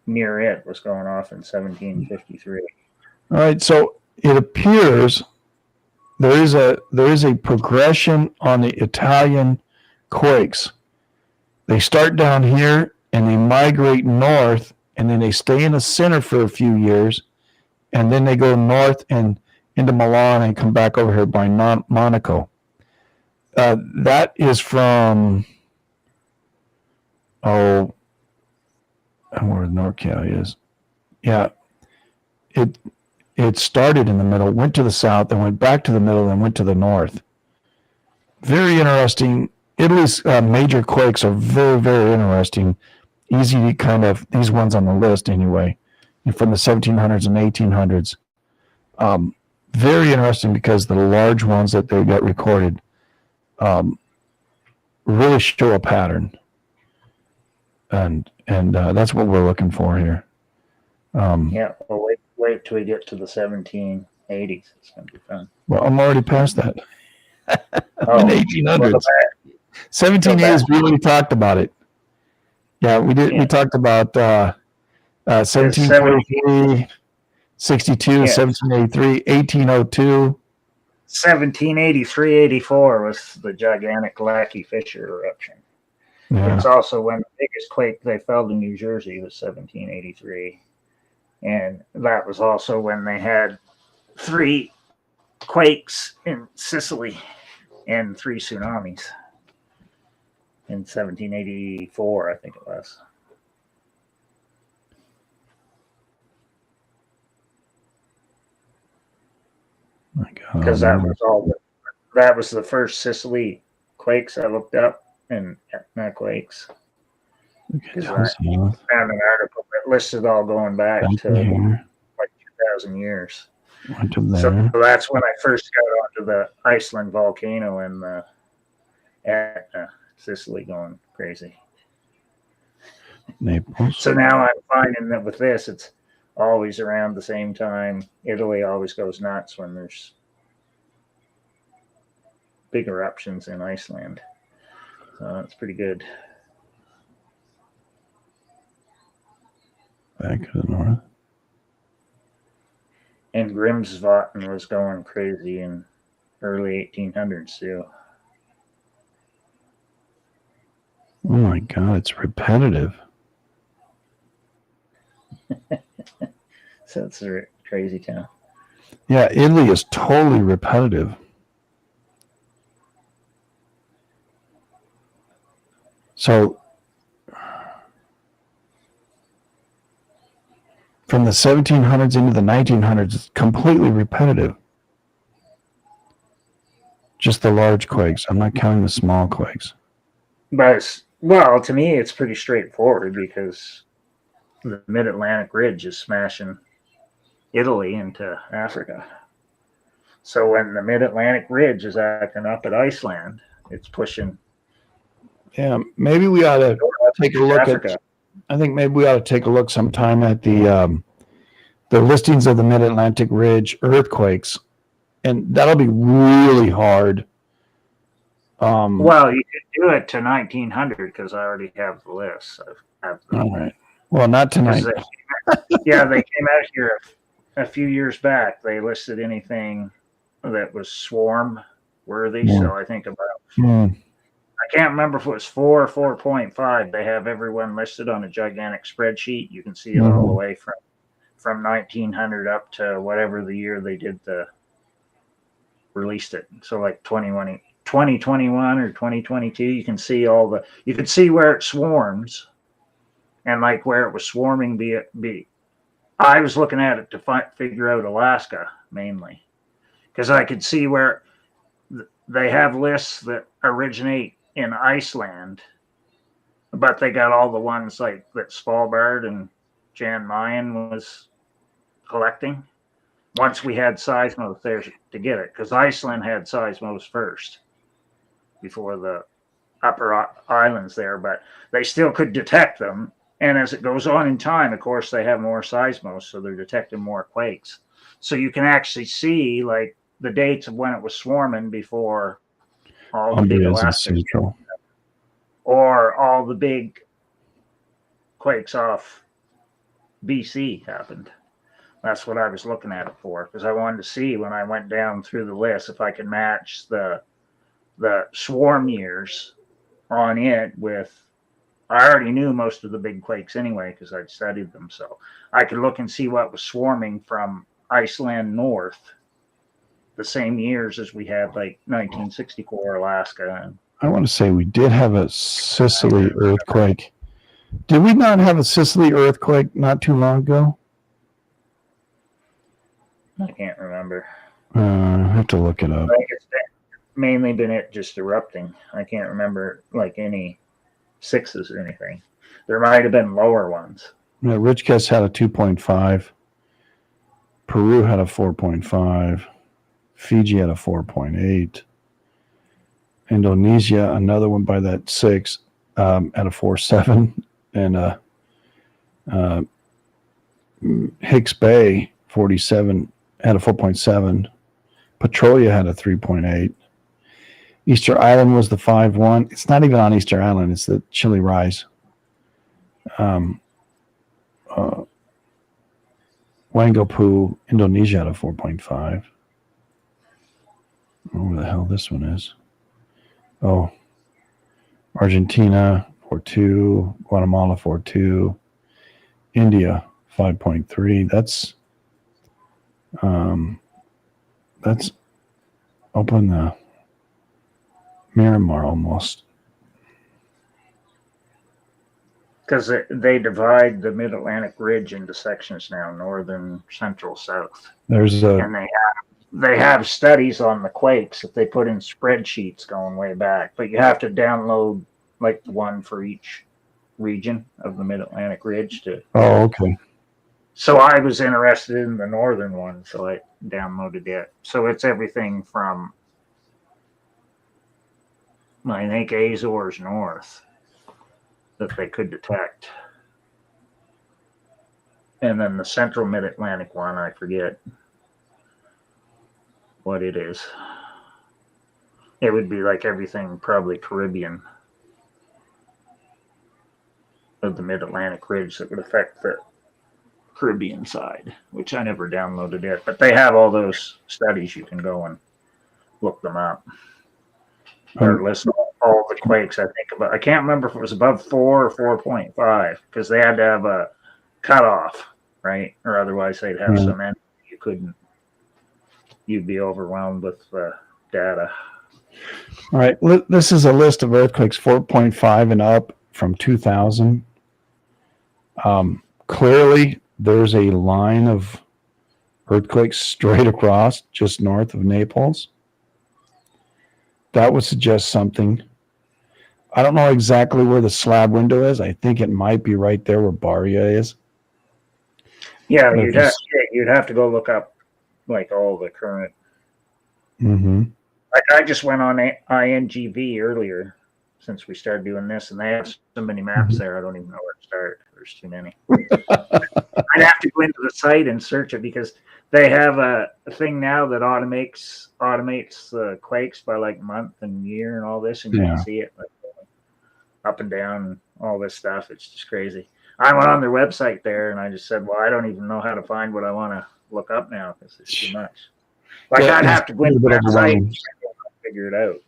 near it was going off in 1753. All right, so it appears there is a progression on the Italian quakes. They start down here and they migrate north, and then they stay in the center for a few years, and then they go north and into Milan and come back over here by Monaco. That is from where NorCal is. Yeah, it started in the middle, went to the south, and went back to the middle, and went to the north. Very interesting. Italy's major quakes are very, very interesting. Easy to kind of, these ones on the list anyway, from the 1700s and 1800s. Very interesting because the large ones that they got recorded really show a pattern. And that's what we're looking for here. Yeah, well, wait till we get to the 1780s. It's going to be fun. Well, I'm already past that. Oh, in 1800s. 1780s, we already talked about it. Yeah, we did. Yeah. We talked about 1743, 62, yes. 1783, 1802. 1783, 84 was the gigantic Lackey Fissure eruption. Yeah. It's also when the biggest quake they felt in New Jersey was 1783. And that was also when they had 3 quakes in Sicily and 3 tsunamis in 1784, I think it was. My God. Because that was the first Sicily quakes I looked up, and Etna quakes. Because I found an article that listed all going back to like 2,000 years. So that's when I first got onto the Iceland volcano and the Etna, Sicily going crazy. Naples. So now I'm finding that with this, it's always around the same time. Italy always goes nuts when there's big eruptions in Iceland. So it's pretty good. Back to the north. And Grimsvatn was going crazy in early 1800s too. Oh my God, it's repetitive. So it's a crazy town. Yeah, Italy is totally repetitive. So from the 1700s into the 1900s, it's completely repetitive. Just the large quakes. I'm not counting the small quakes. But well, to me, it's pretty straightforward because the Mid-Atlantic Ridge is smashing Italy into Africa. So when the Mid-Atlantic Ridge is acting up at Iceland, it's pushing. Yeah, maybe we ought to take a look Africa. at. I think maybe we ought to take a look sometime at the listings of the Mid-Atlantic Ridge earthquakes, and that'll be really hard. Well, you could do it to 1900 because I already have the list. All right. Well, not tonight. They came out here a few years back. They listed anything that was swarm worthy. Yeah. So I think about. I can't remember if it was 4 or 4.5. They have everyone listed on a gigantic spreadsheet. You can see it all the way from 1900 up to whatever the year they did released it. So like 2021 or 2022, you can see you can see where it swarms, and like where it was swarming be. I was looking at it to figure out Alaska mainly, because I could see where they have lists that originate in Iceland, but they got all the ones like that Svalbard and Jan Mayen was collecting. Once we had seismos there to get it, because Iceland had seismos first before the upper islands there, but they still could detect them. And as it goes on in time, of course, they have more seismos, so they're detecting more quakes. So you can actually see like the dates of when it was swarming before all the big Alaska or all the big quakes off BC happened. That's what I was looking at it for, because I wanted to see when I went down through the list if I could match the swarm years on it with. I already knew most of the big quakes anyway because I'd studied them, so I could look and see what was swarming from Iceland north the same years as we had like 1964 Alaska. I want to say we did have a Sicily earthquake. Did we not have a Sicily earthquake not too long ago? I can't remember. I have to look it up. I think it's mainly been it just erupting. I can't remember like any sixes or anything. There might have been lower ones. Yeah, Richcast had a 2.5. Peru had a 4.5. Fiji had a 4.8. Indonesia, another one by that 6, at a 4.7. And Hicks Bay, 47, had a 4.7. Petrolia had a 3.8. Easter Island was the 5.1. It's not even on Easter Island. It's the Chile Rise. Wangapu, Indonesia had a 4.5. Where the hell this one is. Oh, Argentina, 4.2. Guatemala, 4.2. India, 5.3. That's up in the Miramar almost. Because they divide the Mid-Atlantic Ridge into sections now, northern, central, south. And they have studies on the quakes that they put in spreadsheets going way back, but you have to download like one for each region of the Mid-Atlantic Ridge to. Oh, okay. So I was interested in the northern one, so I downloaded it. So it's everything from, I think, Azores north that they could detect. And then the central Mid-Atlantic one, I forget what it is. It would be like everything probably Caribbean of the Mid-Atlantic Ridge that would affect Caribbean side, which I never downloaded it, but they have all those studies. You can go and look them up. Or listen to all the quakes. I think I can't remember if it was above 4 or 4.5 because they had to have a cutoff, right? Or otherwise they'd have so many you couldn't. You'd be overwhelmed with data. All right. This is a list of earthquakes 4.5 and up from 2000. Clearly, there's a line of earthquakes straight across just north of Naples. That would suggest something. I don't know exactly where the slab window is. I think it might be right there where Baria is. Yeah, you'd have to go look up like all the current. Mm-hmm. I just went on INGV earlier since we started doing this, and they have so many maps there. I don't even know where to start. There's too many. I'd have to go into the site and search it because they have a thing now that automates the quakes by like month and year and all this, and you can see it like, up and down and all this stuff. It's just crazy. I went on their website there and I just said, well, I don't even know how to find what I want to look up now because it's too much. Like I'd have to go into that site and figure it out.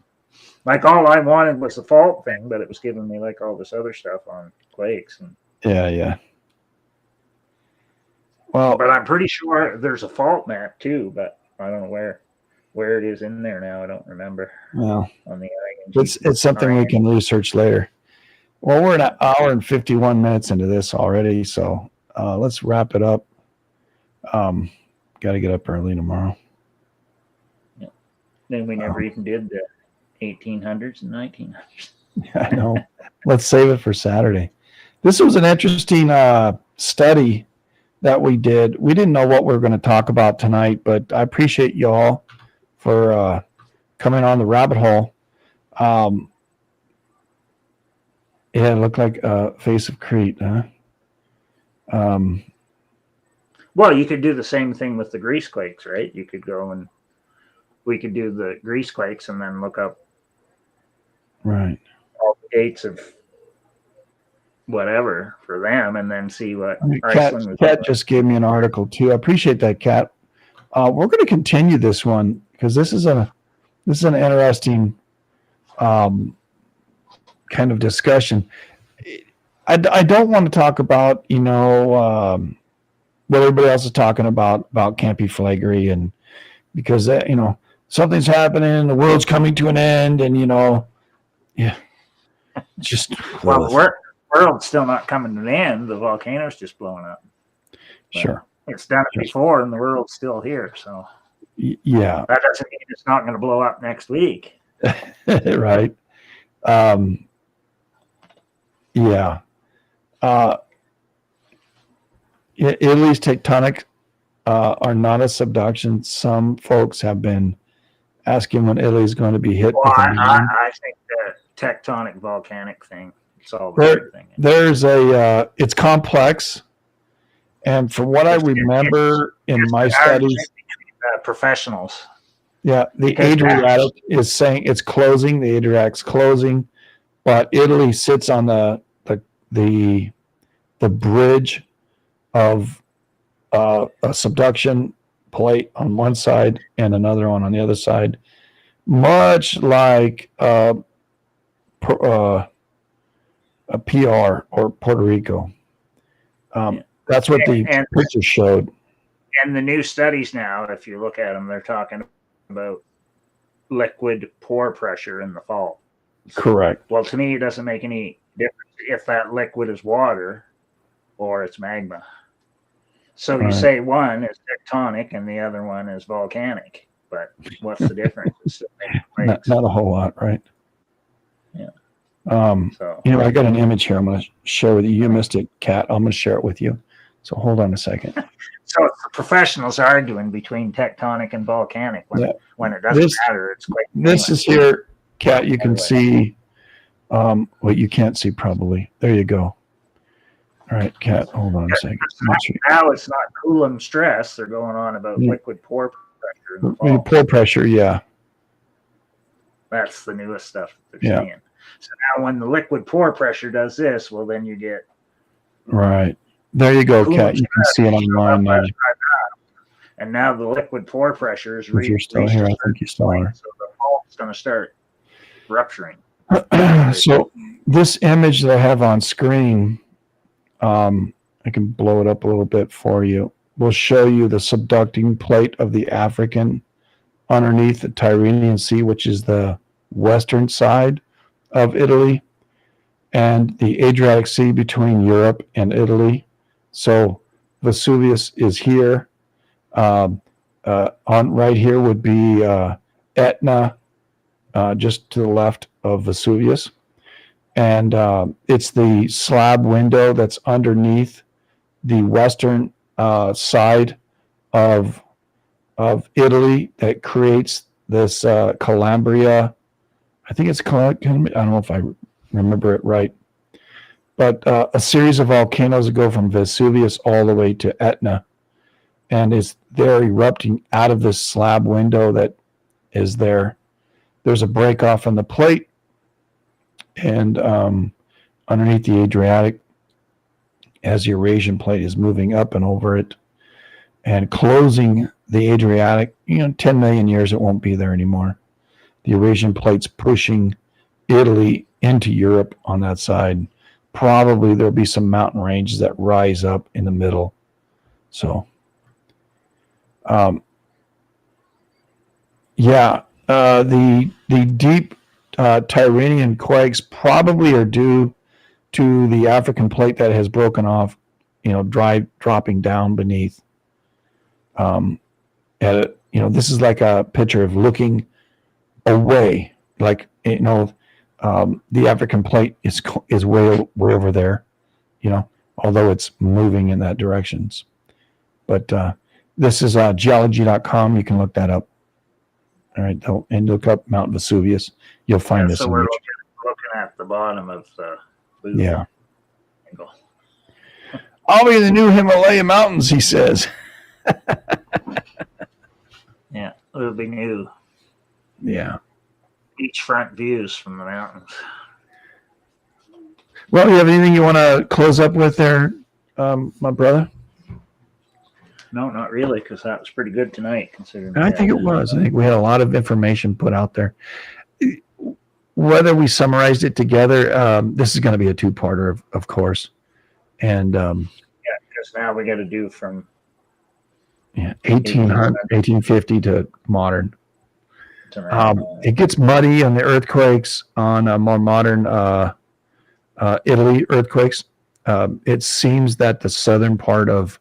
Like all I wanted was the fault thing, but it was giving me like all this other stuff on quakes. And yeah. Well, but I'm pretty sure there's a fault map too, but I don't know where it is in there now. I don't remember. Well, on the it's something we can research later. Well, we're an hour and 51 minutes into this already, so let's wrap it up. Got to get up early tomorrow. Yeah. Then we never even did the 1800s and 1900s. I know. Let's save it for Saturday. This was an interesting study that we did. We didn't know what we were going to talk about tonight, but I appreciate y'all for coming on the rabbit hole. Yeah, it looked like a face of Crete, huh? Well, you could do the same thing with the Greece quakes, right? You could go and we could do the Greece quakes and then look up right all the dates of whatever for them and then see what Kat just gave me an article too. I appreciate that, Kat. We're going to continue this one because this is an interesting kind of discussion. I don't want to talk about what everybody else is talking about Campi Vesuvius and because something's happening, the world's coming to an end, and just well, the world's still not coming to an end. The volcano's just blowing up. But sure, it's done it before, and the world's still here. So yeah, that doesn't mean it's not going to blow up next week. Right. Yeah. Italy's tectonic are not a subduction. Some folks have been asking when Italy is going to be hit. Well, I think the tectonic volcanic thing. It's all the same thing. There's it's complex, and from what I remember in my studies, professionals. Yeah, the Adriatic is saying it's closing. The Adriatic's closing, but Italy sits on the bridge of a subduction plate on one side and another one on the other side, much like a PR or Puerto Rico. That's what the picture showed. And the new studies now, if you look at them, they're talking about liquid pore pressure in the fault. Correct. Well, to me, it doesn't make any difference if that liquid is water or it's magma. So you say one is tectonic and the other one is volcanic, but what's the difference? It's not a whole lot, right? Yeah. So I got an image here I'm going to share with you. You missed it, Kat. I'm going to share it with you. So hold on a second. So it's the professionals arguing between tectonic and volcanic when it doesn't matter. It's quite this is here, Kat. You can see what you can't see probably. There you go. All right, Kat, hold on a second. Now it's not Coulomb stress. They're going on about liquid pore pressure. In the fault. Pore pressure, yeah. That's the newest stuff that they're seeing. So now when the liquid pore pressure does this, well, then you get... Right. There you go, Cool Kat. You can see it online now. And now the liquid pore pressure is If you're still here, I think you still are. so the fault's going to start rupturing. So this image that I have on screen, I can blow it up a little bit for you. Will show you the subducting plate of the African underneath the Tyrrhenian Sea, which is the western side of Italy, and the Adriatic Sea between Europe and Italy. So Vesuvius is here. On right here would be Etna, just to the left of Vesuvius. And it's the slab window that's underneath the western side of Italy that creates this Calabria. I think it's I don't know if I remember it right, but a series of volcanoes that go from Vesuvius all the way to Etna, and they're erupting out of this slab window that is there. There's a break off on the plate, and underneath the Adriatic, as the Eurasian plate is moving up and over it and closing the Adriatic, 10 million years it won't be there anymore. The Eurasian plate's pushing Italy into Europe on that side. Probably there'll be some mountain ranges that rise up in the middle. So, the deep Tyrrhenian quakes probably are due to the African plate that has broken off, dropping down beneath. This is like a picture of looking away, like the African plate is way over there, although it's moving in that directions. But this is geology.com. You can look that up. All right, and look up Mount Vesuvius. You'll find this. So we're looking at the bottom of the blue angle. I'll be the new Himalaya mountains, he says. Yeah, it'll be new. Yeah. Beachfront views from the mountains. Well, you have anything you want to close up with there, my brother? No, not really, because that was pretty good tonight, considering. I think it was. I think we had a lot of information put out there. Whether we summarized it together, this is going to be a two-parter, of course. And because now we got to do from 1850 to modern. It gets muddy on the earthquakes on more modern Italy earthquakes. It seems that the southern part of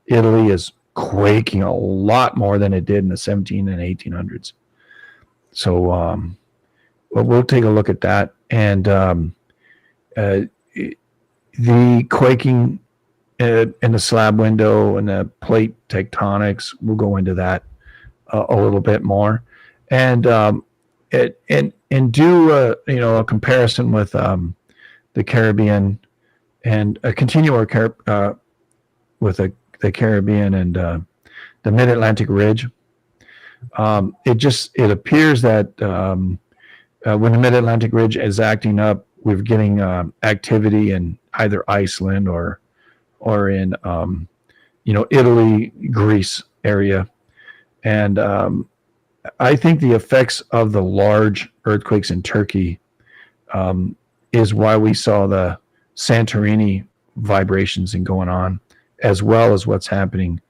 Italy is quaking a lot more than it did in the 17 and 1800s. So we'll take a look at that. And the quaking in the slab window and the plate tectonics, we'll go into that a little bit more. And do a comparison with the Caribbean and continue our with the Caribbean and the Mid-Atlantic Ridge. It appears that when the Mid-Atlantic Ridge is acting up, we're getting activity in either Iceland or in Italy, Greece area, and I think the effects of the large earthquakes in Turkey is why we saw the Santorini vibrations and going on, as well as what's happening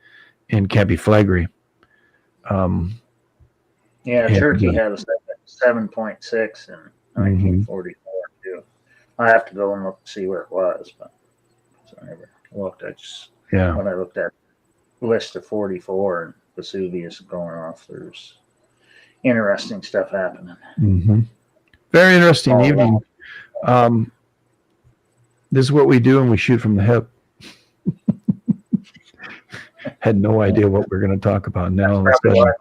in Campi Vesuvius. Turkey had a 7.6 in 1944 too. I have to go and look to see where it was, but I never looked. When I looked at the list of 44 and Vesuvius going off, there's interesting stuff happening. Mm-hmm. Very interesting evening. This is what we do, and we shoot from the hip. Had no idea what we're going to talk about now. That's probably why my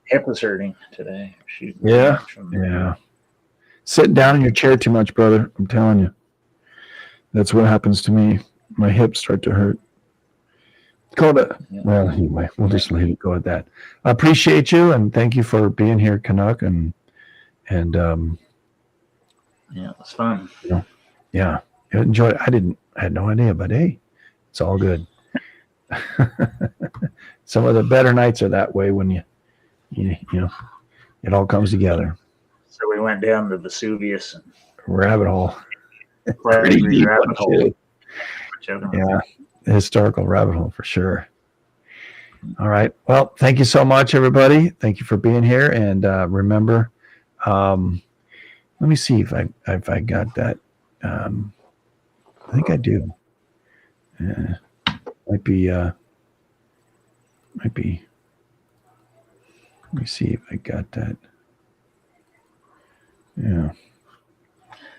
hip was hurting today. Yeah. Sitting down in your chair too much, brother. I'm telling you. That's what happens to me. My hips start to hurt. Well, anyway, we'll just let it go at that. I appreciate you, and thank you for being here, Canuck, and yeah, it was fun. Yeah, enjoy it. I had no idea, but hey, It's all good. Some of the better nights are that way when you know, it all comes together. So we went down the Vesuvius and Rabbit hole. Pretty deep rabbit one, hole. too. Yeah, historical rabbit hole for sure. All right. Well, thank you so much, everybody. Thank you for being here. And remember, let me see if I got that. I think I do. Might be. Let me see if I got that. Yeah.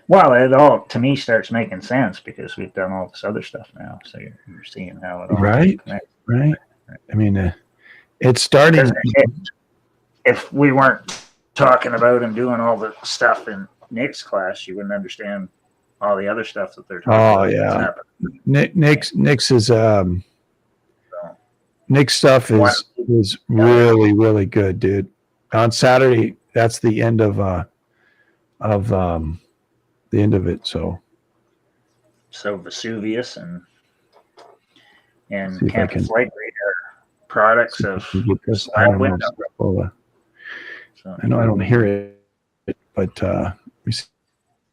Well, it all to me starts making sense because we've done all this other stuff now. So you're seeing how it all Right. connects. Right. I mean, it's starting. If we weren't talking about and doing all the stuff in Nick's class, you wouldn't understand all the other stuff that they're talking about. Oh yeah. Nick's is Nick's stuff is really, really good, dude. On Saturday, that's the end of it. So Vesuvius and see if I Campi can- Flight Radar products of get this. I slab don't know. window. So, I know I don't hear it, but let me see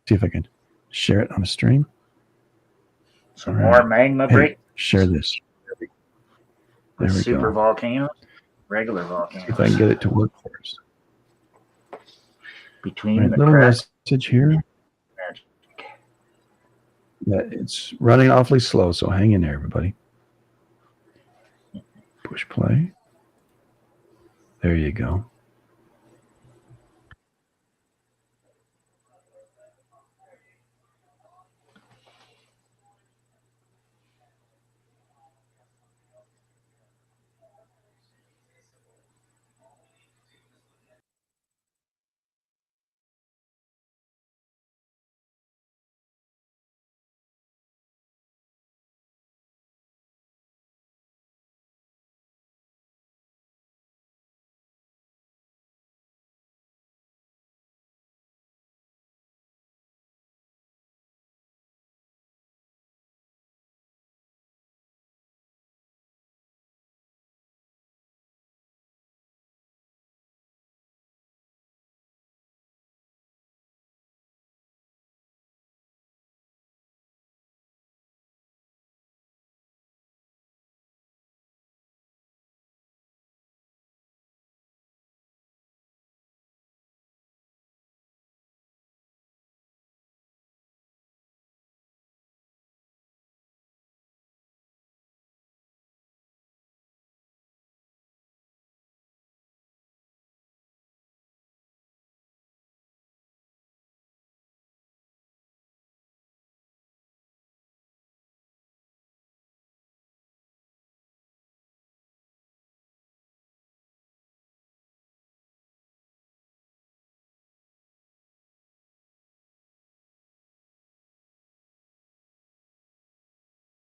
if I can share it on the stream. some all more right. magma Hey, break share this. There we super go. volcanoes, regular See volcanoes. if I can get it to work for us. Between Right, the little cracks. message here. Magic. Yeah, it's running awfully slow, so hang in there, everybody. Push play. There you go.